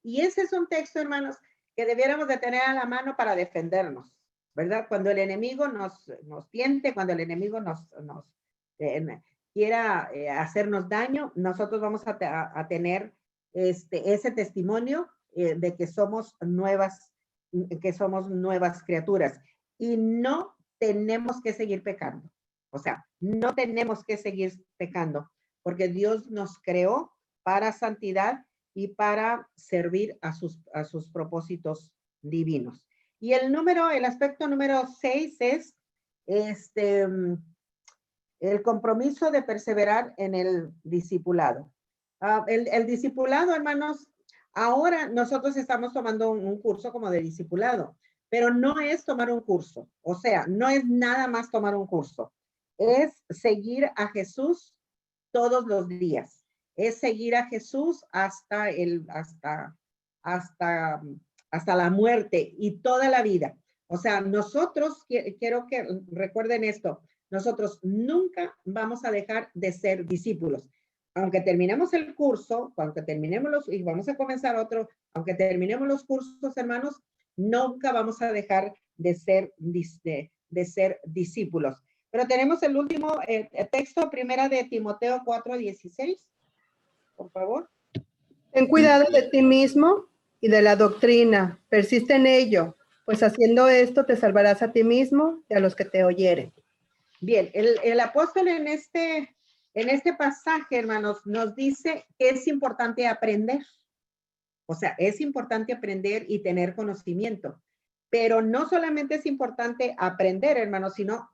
Y ese es un texto, hermanos, que debiéramos de tener a la mano para defendernos, ¿verdad? Cuando el enemigo nos tiente, cuando el enemigo nos quiera hacernos daño, nosotros vamos a tener ese testimonio de que somos nuevas criaturas. Y no tenemos que seguir pecando. O sea, no tenemos que seguir pecando, porque Dios nos creó para santidad y para servir a sus propósitos divinos. Y el aspecto número 6 es el compromiso de perseverar en el discipulado. El discipulado, hermanos, ahora nosotros estamos tomando un curso como de discipulado, pero no es tomar un curso. O sea, no es nada más tomar un curso. Es seguir a Jesús todos los días. Es seguir a Jesús hasta la muerte y toda la vida. O sea, nosotros, quiero que recuerden esto, nosotros nunca vamos a dejar de ser discípulos. Aunque terminemos el curso, aunque terminemos y vamos a comenzar otro, aunque terminemos los cursos, hermanos, nunca vamos a dejar de ser discípulos. Pero tenemos el último texto, primera de Timoteo 4:16. Por favor. Ten cuidado de ti mismo y de la doctrina. Persiste en ello, pues haciendo esto te salvarás a ti mismo y a los que te oyeren. Bien, el apóstol en este pasaje, hermanos, nos dice que es importante aprender. O sea, es importante aprender y tener conocimiento. Pero no solamente es importante aprender, hermanos, sino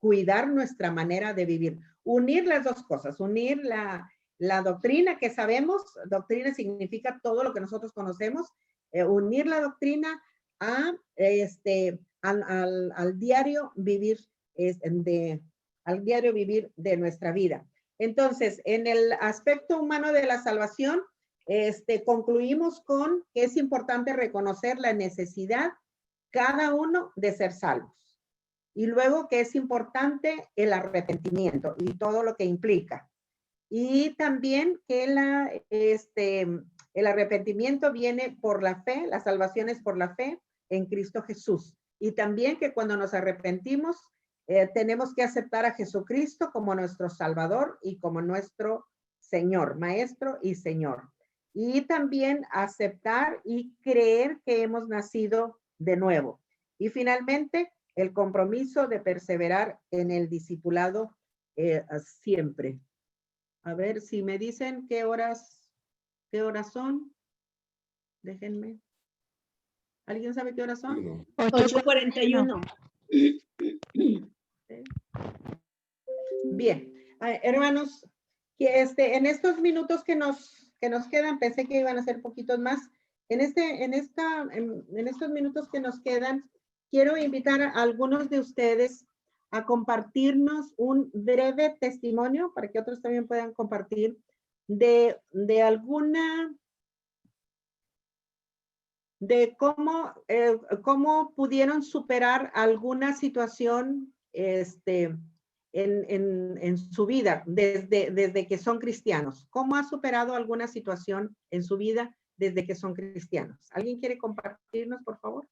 cuidar nuestra manera de vivir. Unir las dos cosas, unir la doctrina que sabemos, doctrina significa todo lo que nosotros conocemos, unir la doctrina al diario vivir de nuestra vida. Entonces, en el aspecto humano de la salvación, concluimos con que es importante reconocer la necesidad cada uno de ser salvos. Y luego que es importante el arrepentimiento y todo lo que implica. Y también que el arrepentimiento viene por la fe, la salvación es por la fe en Cristo Jesús. Y también que cuando nos arrepentimos, tenemos que aceptar a Jesucristo como nuestro Salvador y como nuestro Señor, Maestro y Señor. Y también aceptar y creer que hemos nacido de nuevo. Y finalmente, el compromiso de perseverar en el discipulado siempre. A ver si me dicen qué horas son. Déjenme. ¿Alguien sabe qué horas son? 8:41. Bien, hermanos, que en estos minutos que nos quedan, pensé que iban a ser poquitos más. En estos minutos que nos quedan, quiero invitar a algunos de ustedes a compartirnos un breve testimonio para que otros también puedan compartir de cómo pudieron superar alguna situación en su vida desde que son cristianos. ¿Cómo ha superado alguna situación en su vida desde que son cristianos? ¿Alguien quiere compartirnos, por favor?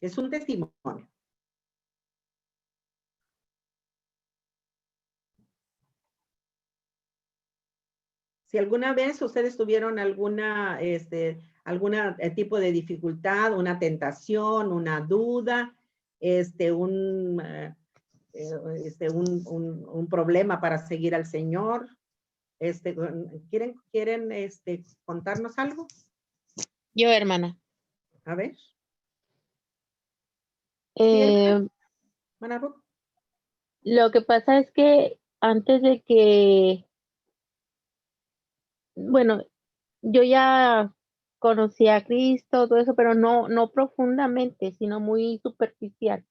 Es un testimonio. Si alguna vez ustedes tuvieron alguna tipo de dificultad, una tentación, una duda, un problema para seguir al Señor, ¿quieren contarnos algo? Yo, hermana. A ver. Eh, Hermana Ruth. lo que pasa es que antes de que, bueno, yo ya conocí a Cristo, todo eso, pero no profundamente, sino muy superficial.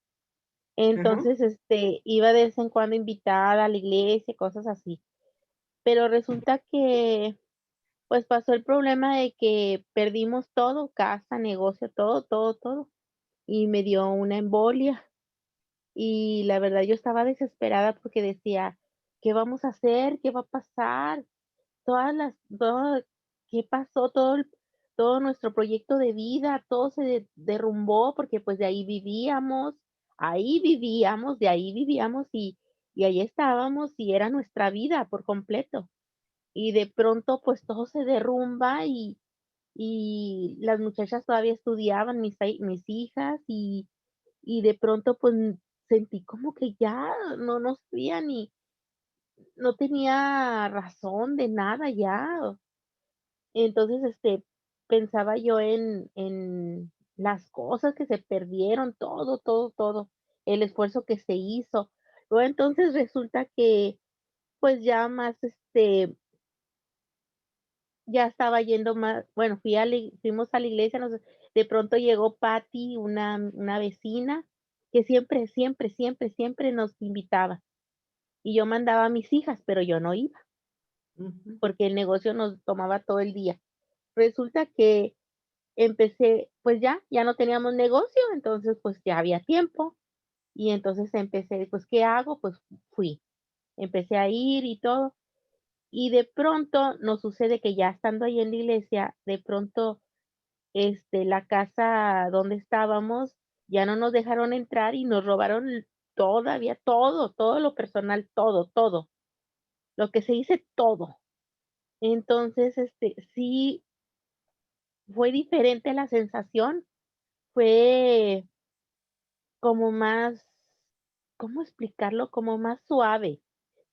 Entonces, iba de vez en cuando invitada a la iglesia, cosas así. Pero resulta que, pues pasó el problema de que perdimos todo, casa, negocio, todo. Y me dio una embolia. Y la verdad yo estaba desesperada porque decía, ¿qué vamos a hacer? ¿Qué va a pasar? ¿Qué pasó? Todo nuestro proyecto de vida, todo se derrumbó porque pues de ahí vivíamos, de ahí vivíamos y ahí estábamos y era nuestra vida por completo. Y de pronto pues todo se derrumba y las muchachas todavía estudiaban, mis hijas, y de pronto pues sentí como que ya no sabía no tenía razón de nada ya. Entonces, pensaba yo en las cosas que se perdieron, todo, el esfuerzo que se hizo. Luego entonces resulta que pues ya más, ya estaba yendo más, bueno, fuimos a la iglesia, de pronto llegó Patty, una vecina, que siempre nos invitaba. Y yo mandaba a mis hijas, pero yo no iba, porque el negocio nos tomaba todo el día. Resulta que empecé, pues ya no teníamos negocio, entonces pues ya había tiempo. Y entonces empecé, pues, ¿qué hago? Pues fui. Empecé a ir y todo. Y de pronto nos sucede que ya estando ahí en la iglesia, de pronto, la casa donde estábamos, ya no nos dejaron entrar y nos robaron todavía todo lo personal, todo, lo que se dice todo. Entonces, sí, fue diferente la sensación, fue como más, ¿cómo explicarlo? Como más suave.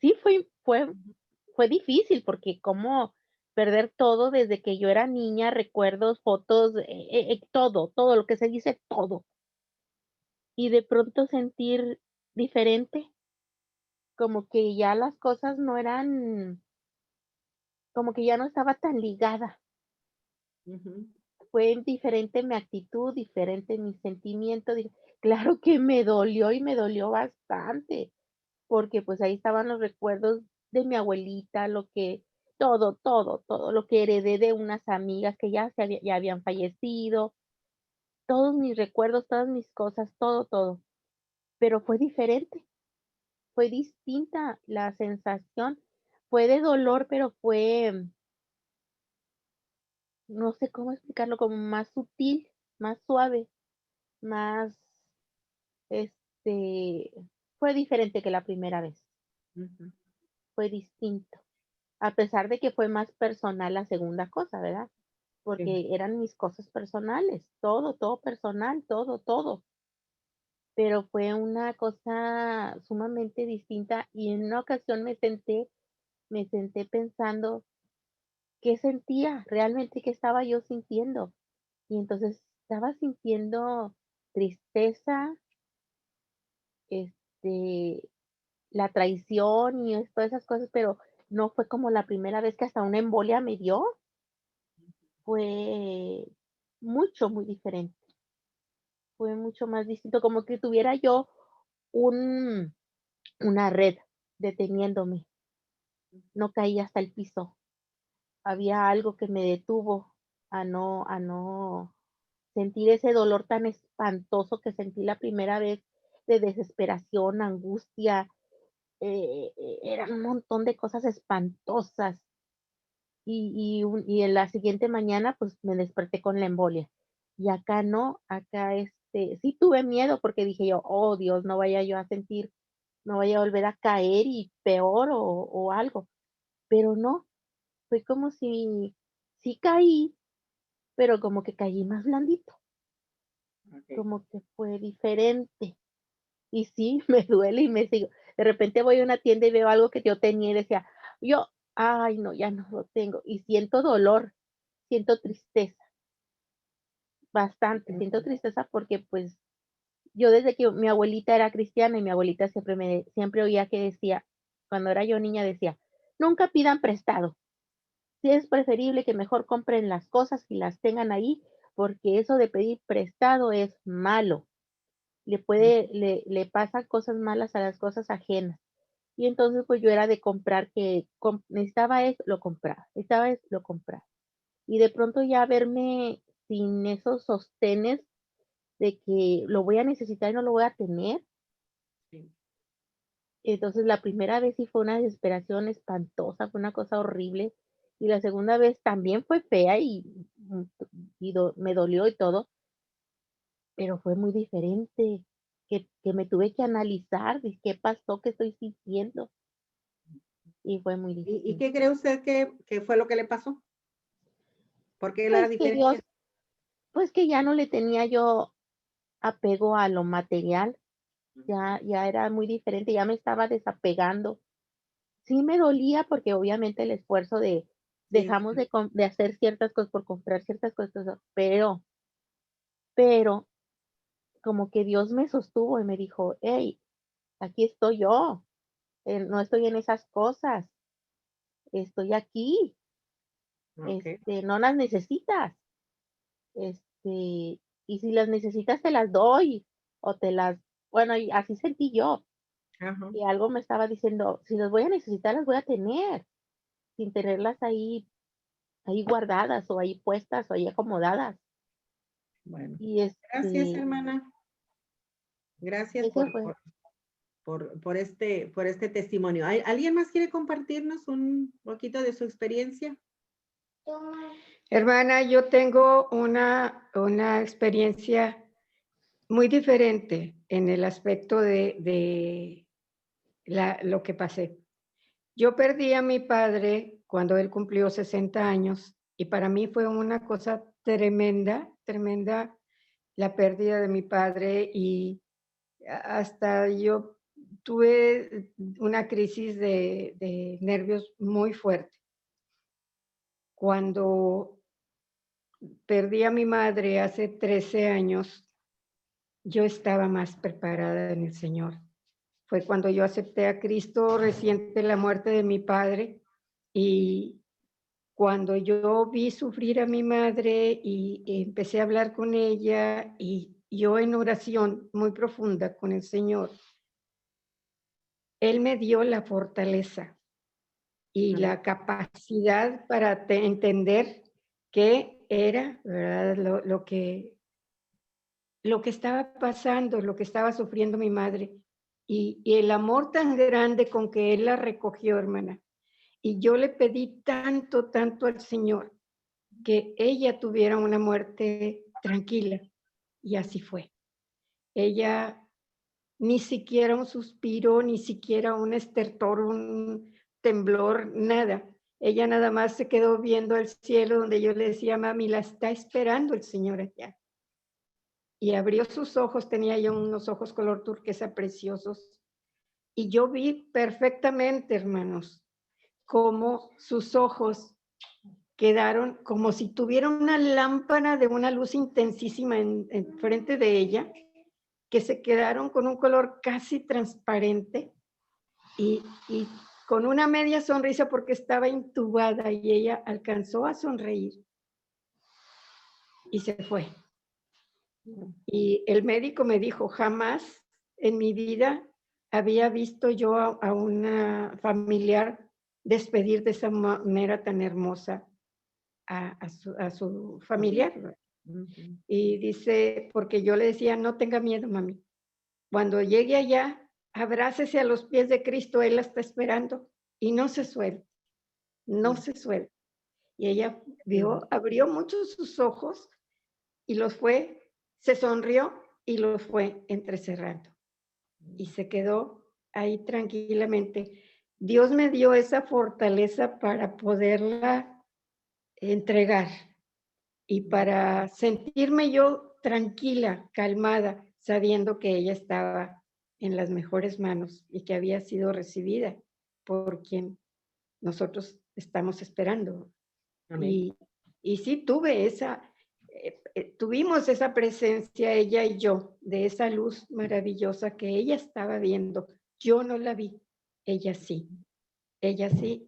Sí, fue difícil porque como perder todo desde que yo era niña, recuerdos, fotos, todo lo que se dice, todo. Y de pronto sentir diferente, como que ya las cosas no eran, como que ya no estaba tan ligada. Fue diferente mi actitud, diferente mi sentimiento. Claro que me dolió y me dolió bastante, porque pues ahí estaban los recuerdos de mi abuelita, todo lo que heredé de unas amigas que ya habían fallecido, todos mis recuerdos, todas mis cosas, todo. Pero fue diferente, fue distinta la sensación, fue de dolor, pero no sé cómo explicarlo, como más sutil, más suave, más, este, fue diferente que la primera vez, fue distinto, a pesar de que fue más personal la segunda cosa, ¿verdad? Porque eran mis cosas personales, todo personal, todo. Pero fue una cosa sumamente distinta y en una ocasión me senté pensando qué sentía, realmente qué estaba yo sintiendo. Y entonces estaba sintiendo tristeza, este, la traición y todas esas cosas, pero no fue como la primera vez que hasta una embolia me dio. Fue muy diferente. Fue mucho más distinto, como que tuviera yo un, una red deteniéndome. No caí hasta el piso. Había algo que me detuvo a no sentir ese dolor tan espantoso que sentí la primera vez de desesperación, angustia, eran un montón de cosas espantosas. Y en la siguiente mañana, pues me desperté con la embolia. Y acá no, acá sí tuve miedo porque dije yo, oh Dios, no vaya yo a sentir, no vaya a volver a caer y peor o algo. Pero no, fue como si sí caí, pero como que caí más blandito, como que fue diferente. Y sí, me duele y me sigo. De repente voy a una tienda y veo algo que yo tenía y decía, ay, no, ya no lo tengo. Y siento dolor, siento tristeza, bastante. Siento tristeza porque pues yo desde que mi abuelita era cristiana y mi abuelita siempre oía que decía, cuando era yo niña decía, nunca pidan prestado. Sí es preferible que mejor compren las cosas y las tengan ahí, porque eso de pedir prestado es malo. Le pasan cosas malas a las cosas ajenas. Y entonces pues yo era de comprar necesitaba eso, lo compraba, necesitaba eso, lo compraba. Y de pronto ya verme sin esos sostenes de que lo voy a necesitar y no lo voy a tener. Entonces la primera vez sí fue una desesperación espantosa, fue una cosa horrible. Y la segunda vez también fue fea me dolió y todo, pero fue muy diferente, que me tuve que analizar de qué pasó, qué estoy sintiendo. Y fue muy ¿Y difícil. qué cree usted que fue lo que le pasó? ¿Por qué la Pues que diferencia? Dios, pues que ya no le tenía yo apego a lo material, ya era muy diferente, ya me estaba desapegando. Sí me dolía porque obviamente el esfuerzo dejamos de hacer ciertas cosas por comprar ciertas cosas, pero como que Dios me sostuvo y me dijo, hey, aquí estoy yo, no estoy en esas cosas, estoy aquí, no las necesitas, y si las necesitas te las doy, bueno, y así sentí yo, y algo me estaba diciendo, si las voy a necesitar, las voy a tener, sin tenerlas ahí guardadas o ahí puestas o ahí acomodadas. Bueno, Y gracias, hermana. Gracias eso fue. por este testimonio. ¿Alguien más quiere compartirnos un poquito de su experiencia? Hermana, yo tengo una experiencia muy diferente en el aspecto de lo que pasé. Yo perdí a mi padre cuando él cumplió 60 años y para mí fue una cosa tremenda, tremenda la pérdida de mi padre y hasta yo tuve una crisis de nervios muy fuerte. Cuando perdí a mi madre hace 13 años, yo estaba más preparada en el Señor. Fue cuando yo acepté a Cristo reciente la muerte de mi padre y cuando yo vi sufrir a mi madre y empecé a hablar con ella y yo en oración muy profunda con el Señor, Él me dio la fortaleza y la capacidad para entender qué era, ¿verdad? Lo que estaba pasando, lo que estaba sufriendo mi madre y el amor tan grande con que Él la recogió, hermana. Y yo le pedí tanto, tanto al Señor que ella tuviera una muerte tranquila y así fue. Ella ni siquiera un suspiro, ni siquiera un estertor, un temblor, nada. Ella nada más se quedó viendo al cielo donde yo le decía, mami, la está esperando el Señor allá. Y abrió sus ojos, tenía yo unos ojos color turquesa preciosos. Y yo vi perfectamente, hermanos, cómo sus ojos quedaron como si tuviera una lámpara de una luz intensísima en frente de ella, que se quedaron con un color casi transparente y con una media sonrisa porque estaba intubada y ella alcanzó a sonreír y se fue. Y el médico me dijo, jamás en mi vida había visto yo a una familiar despedir de esa manera tan hermosa a su familiar. Y dice, porque yo le decía, no tenga miedo, mami. Cuando llegue allá, abrácese a los pies de Cristo, Él la está esperando y no se suelte, no se suelte. Y ella abrió mucho sus ojos y se sonrió y los fue entrecerrando. Y se quedó ahí tranquilamente. Dios me dio esa fortaleza para poderla entregar y para sentirme yo tranquila, calmada, sabiendo que ella estaba en las mejores manos y que había sido recibida por quien nosotros estamos esperando. Amén. Y sí tuvimos esa presencia, ella y yo, de esa luz maravillosa que ella estaba viendo. Yo no la vi, ella sí,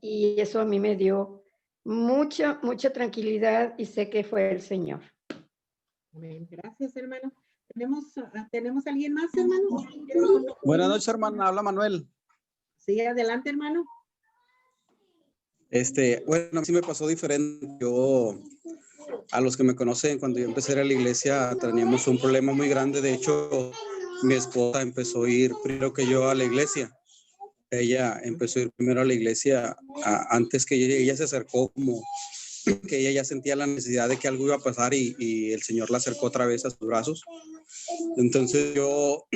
y eso a mí me dio mucha tranquilidad y sé que fue el Señor. Amén. Gracias, hermano. ¿Tenemos alguien más, hermano? Buenas noches, hermana. Habla Manuel. Sí, adelante, hermano. Bueno, sí me pasó diferente. Yo, a los que me conocen, cuando yo empecé a ir a la iglesia, teníamos un problema muy grande. De hecho, mi esposa empezó a ir primero que yo a la iglesia. Ella empezó a ir primero a la iglesia antes que ella se acercó, como que ella ya sentía la necesidad de que algo iba a pasar y el Señor la acercó otra vez a sus brazos. Entonces yo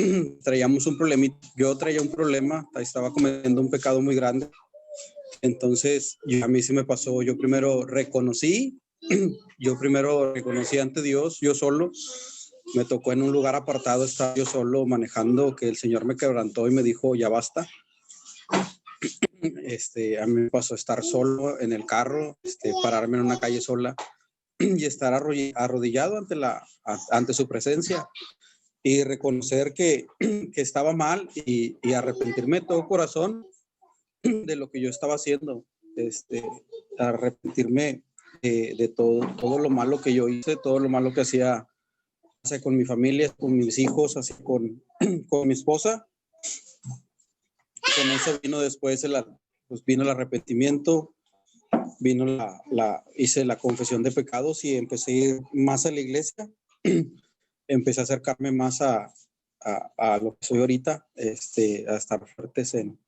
traíamos un problemita. Yo traía un problema, estaba cometiendo un pecado muy grande. Entonces a mí se me pasó, yo primero reconocí ante Dios, yo solo. Me tocó en un lugar apartado, estaba yo solo manejando, que el Señor me quebrantó y me dijo, ya basta. A mí me pasó estar solo en el carro, pararme en una calle sola y estar arrodillado ante su presencia y reconocer que estaba mal y arrepentirme de todo corazón de lo que yo estaba haciendo, arrepentirme de todo lo malo que yo hice, todo lo malo que hacía con mi familia, con mis hijos, así con mi esposa. Con eso vino después vino el arrepentimiento, hice la confesión de pecados y empecé a ir más a la iglesia. Empecé a acercarme más a lo que soy ahorita, a estar fuertes en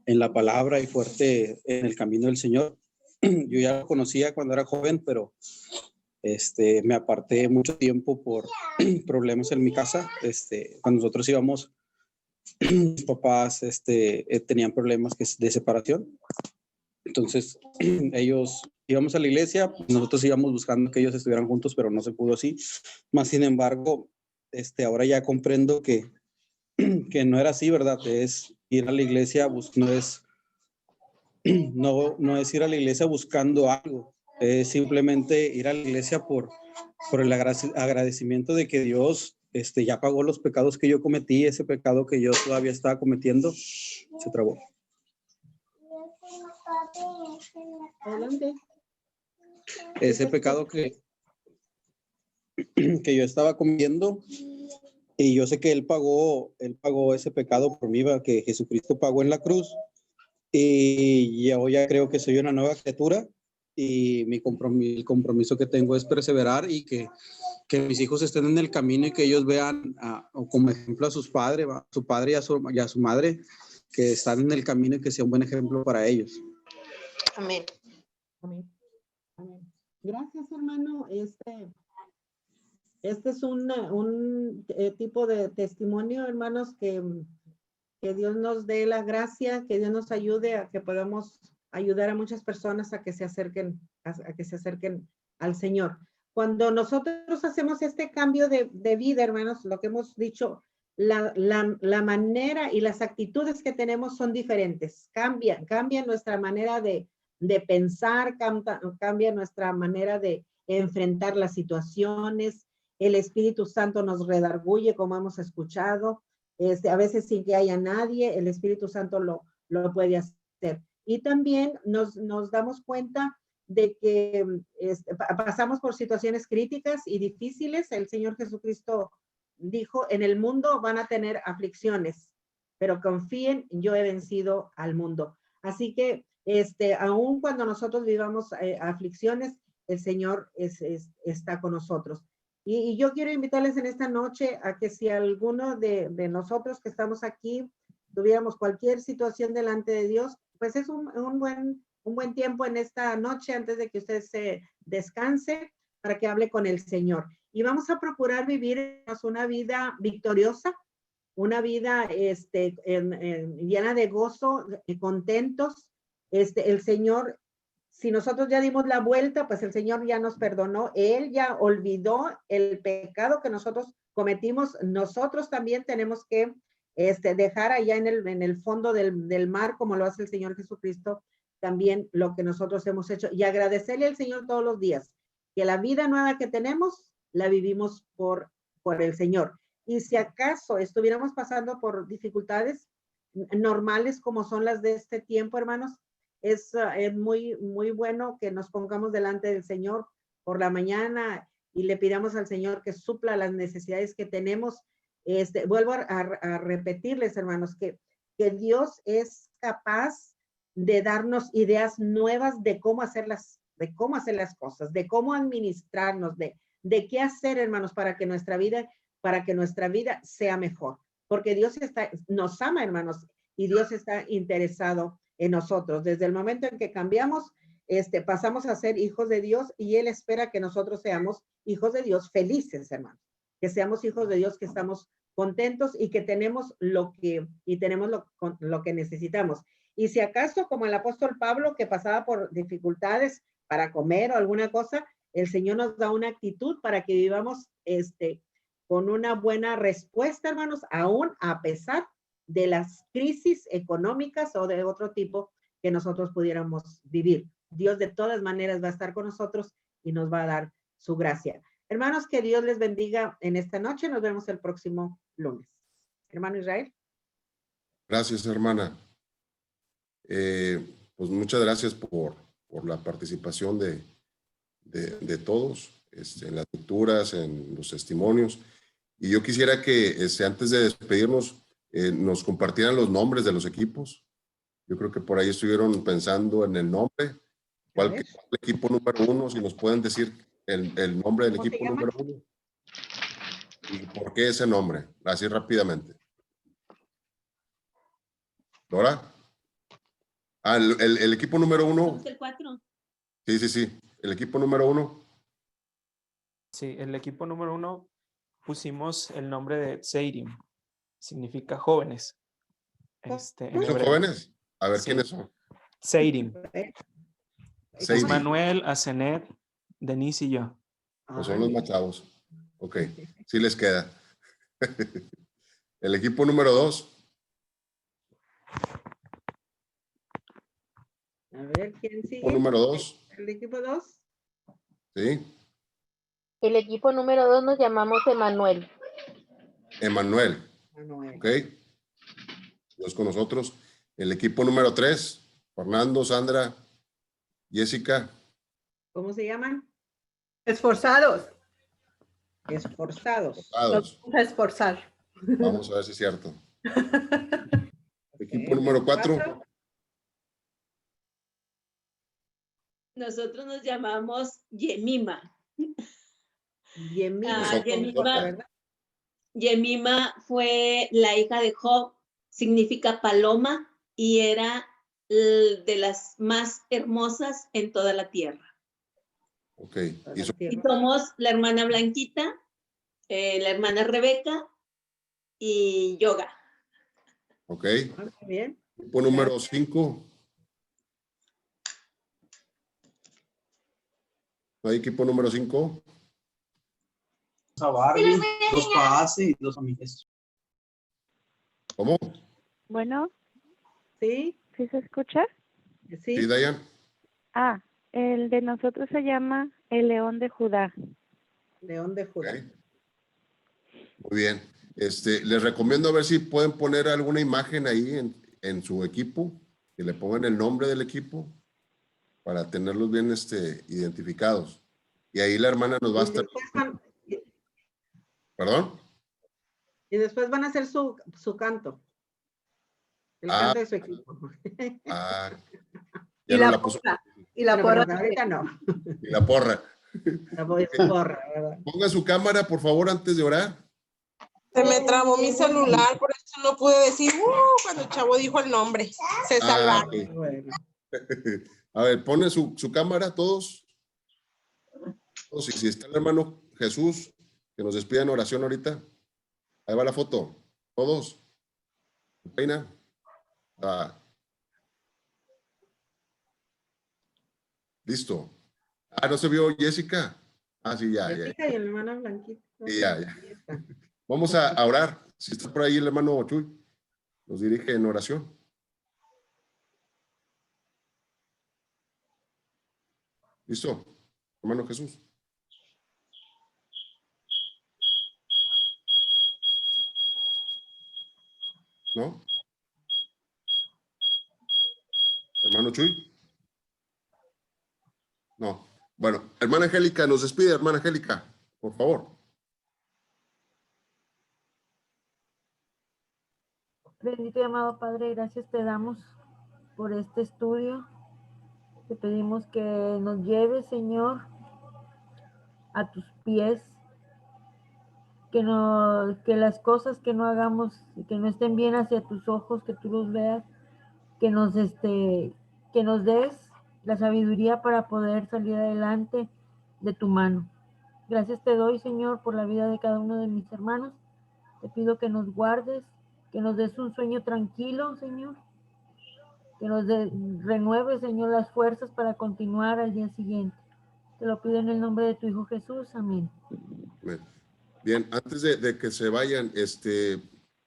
la palabra y fuerte en el camino del Señor. Yo ya lo conocía cuando era joven, pero me aparté mucho tiempo por problemas en mi casa. Cuando nosotros íbamos, mis papás tenían problemas de separación. Entonces ellos íbamos a la iglesia, nosotros íbamos buscando que ellos estuvieran juntos, pero no se pudo así. Más sin embargo, ahora ya comprendo que no era así, ¿verdad? Es ir a la iglesia, no es ir a la iglesia buscando algo, es simplemente ir a la iglesia por el agradecimiento de que Dios ya pagó los pecados que yo cometí, ese pecado que yo todavía estaba cometiendo. Se trabó. Adelante. Ese pecado que yo estaba cometiendo, y yo sé que Él pagó ese pecado por mí, que Jesucristo pagó en la cruz, y yo ya creo que soy una nueva criatura, y el compromiso que tengo es perseverar y que mis hijos estén en el camino y que ellos vean como ejemplo a sus padres, a su padre y a su madre, que están en el camino y que sea un buen ejemplo para ellos. Amén. Amén. Amén. Gracias, hermano. Este es un tipo de testimonio, hermanos, que Dios nos dé la gracia, que Dios nos ayude a que podamos ayudar a muchas personas a que se acerquen al Señor. Cuando nosotros hacemos este cambio de vida, hermanos, lo que hemos dicho, la manera y las actitudes que tenemos son diferentes. Cambia nuestra manera de pensar, cambia nuestra manera de enfrentar las situaciones. El Espíritu Santo nos redarguye, como hemos escuchado. A veces sin que haya nadie, el Espíritu Santo lo puede hacer. Y también nos damos cuenta de que pasamos por situaciones críticas y difíciles. El Señor Jesucristo dijo, en el mundo van a tener aflicciones, pero confíen, yo he vencido al mundo. Así que aun cuando nosotros vivamos aflicciones, el Señor está con nosotros. Y yo quiero invitarles en esta noche a que si alguno de nosotros que estamos aquí tuviéramos cualquier situación delante de Dios, pues es un buen tiempo en esta noche antes de que usted se descanse para que hable con el Señor. Y vamos a procurar vivir una vida victoriosa, una vida llena de gozo, contentos. El Señor, si nosotros ya dimos la vuelta, pues el Señor ya nos perdonó, Él ya olvidó el pecado que nosotros cometimos. Nosotros también tenemos que dejar allá en el fondo del mar, como lo hace el Señor Jesucristo, también lo que nosotros hemos hecho, y agradecerle al Señor todos los días, que la vida nueva que tenemos, la vivimos por el Señor. Y si acaso estuviéramos pasando por dificultades normales como son las de este tiempo, hermanos, es muy, muy bueno que nos pongamos delante del Señor por la mañana y le pidamos al Señor que supla las necesidades que tenemos. Vuelvo a repetirles, hermanos, que Dios es capaz de darnos ideas nuevas de cómo hacer las cosas, de cómo administrarnos, de qué hacer, hermanos, para que nuestra vida sea mejor. Porque Dios nos ama, hermanos, y Dios está interesado en nosotros. Desde el momento en que cambiamos, pasamos a ser hijos de Dios, y Él espera que nosotros seamos hijos de Dios felices, hermanos. Que seamos hijos de Dios, que estamos contentos y que tenemos lo que necesitamos. Y si acaso, como el apóstol Pablo, que pasaba por dificultades para comer o alguna cosa, el Señor nos da una actitud para que vivamos con una buena respuesta, hermanos, aún a pesar de las crisis económicas o de otro tipo que nosotros pudiéramos vivir. Dios de todas maneras va a estar con nosotros y nos va a dar su gracia. Hermanos, que Dios les bendiga en esta noche. Nos vemos el próximo lunes. Hermano Israel. Gracias, hermana. Pues muchas gracias por la participación de todos, en las lecturas, en los testimonios. Y yo quisiera que antes de despedirnos nos compartieran los nombres de los equipos. Yo creo que por ahí estuvieron pensando en el nombre. ¿Cuál es el equipo número 1? Si nos pueden decir el nombre del equipo número 1. ¿Y por qué ese nombre? Así rápidamente. ¿Dora? El equipo número 1. El 4. Sí. El equipo número 1. Sí, el equipo número 1 pusimos el nombre de Tseirim. Significa jóvenes. ¿Son jóvenes? A ver, sí. ¿Quiénes son? Tseirim. Es Manuel, Asenet, Denise y yo. Pues son los más chavos. Ok, sí les queda. El equipo número 2. A ver, ¿quién sigue? ¿El número 2? ¿El equipo 2? Sí. El equipo número 2 nos llamamos Emanuel. Emanuel. Ok. Dios con nosotros. El equipo número 3. Fernando, Sandra, Jessica. ¿Cómo se llaman? Esforzados. Esforzados. Nos vamos a esforzar. Vamos a ver si es cierto. Equipo número 4. Nosotros nos llamamos Yemima. Yemima fue la hija de Job, significa paloma, y era de las más hermosas en toda la tierra. Ok. Y somos la hermana Blanquita, la hermana Rebeca y Yoga. Ok. Bien. Equipo número 5. ¿No hay equipo número 5? A Barbie, 2 Paase y 2 amigas. ¿Cómo? Bueno. ¿Sí? ¿Sí se escucha? Sí, Dayan. Ah, el de nosotros se llama el León de Judá. León de Judá. Okay. Muy bien. Les recomiendo a ver si pueden poner alguna imagen ahí en su equipo, que le pongan el nombre del equipo para tenerlos bien identificados. Y ahí la hermana nos va a estar... ¿Perdón? Y después van a hacer su canto. El canto de su equipo. Y la porra. Y la porra. Ahorita no. Y la porra. La porra, ¿verdad? Ponga su cámara, por favor, antes de orar. Se me trabó mi celular, por eso no pude decir cuando el chavo dijo el nombre. Se salvaron. Okay. Bueno. A ver, ponen su cámara todos. Y si está el hermano Jesús, que nos despida en oración ahorita. Ahí va la foto. ¿Todos? ¿Peina? Listo. ¿No se vio Jessica? Sí, ya. Jessica y el hermano Blanquito. Sí, ya. Vamos a orar. Si está por ahí el hermano Chuy, nos dirige en oración. ¿Listo? Hermano Jesús. ¿No? Hermano Chuy. No. Bueno, hermana Angélica, nos despide, hermana Angélica, por favor. Bendito y amado Padre, gracias te damos por este estudio. Te pedimos que nos lleves, Señor, a tus pies, que las cosas que no hagamos, que no estén bien hacia tus ojos, que tú los veas, que nos des la sabiduría para poder salir adelante de tu mano. Gracias te doy, Señor, por la vida de cada uno de mis hermanos. Te pido que nos guardes, que nos des un sueño tranquilo, Señor, que nos renueve, Señor, las fuerzas para continuar al día siguiente. Te lo pido en el nombre de tu Hijo Jesús. Amén. Bien, antes de que se vayan,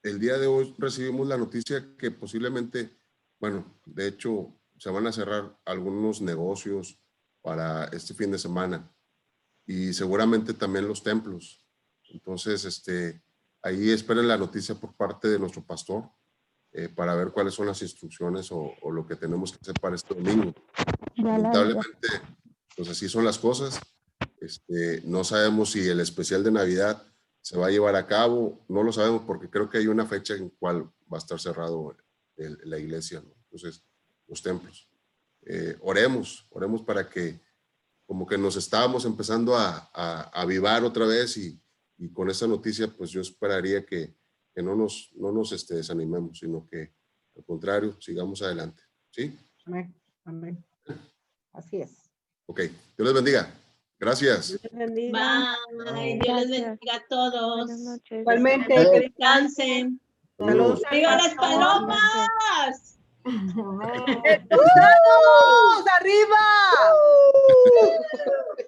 el día de hoy recibimos la noticia que posiblemente, bueno, de hecho, se van a cerrar algunos negocios para este fin de semana y seguramente también los templos. Entonces, ahí esperen la noticia por parte de nuestro pastor para ver cuáles son las instrucciones o lo que tenemos que hacer para este domingo. Lamentablemente, pues así son las cosas. No sabemos si el especial de Navidad se va a llevar a cabo, no lo sabemos porque creo que hay una fecha en cual va a estar cerrado la iglesia, ¿no? Entonces, los templos. Oremos para que como que nos estábamos empezando a avivar otra vez y con esa noticia, pues yo esperaría que no nos desanimemos, sino que al contrario, sigamos adelante. ¿Sí? Amén. Amén. Así es. Ok, Dios les bendiga. Gracias. Dios les bendiga. Bye. Dios les bendiga a todos. Buenas noches. Igualmente. Que descansen. Saludos. ¡Arriba las palomas! ¡Vamos! ¡Arriba!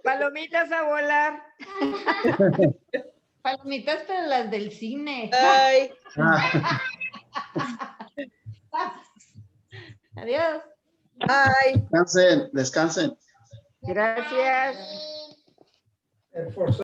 Palomitas a volar. Palomitas para las del cine. Ay. Adiós. Bye. Descansen, descansen. Gracias. Esforzados.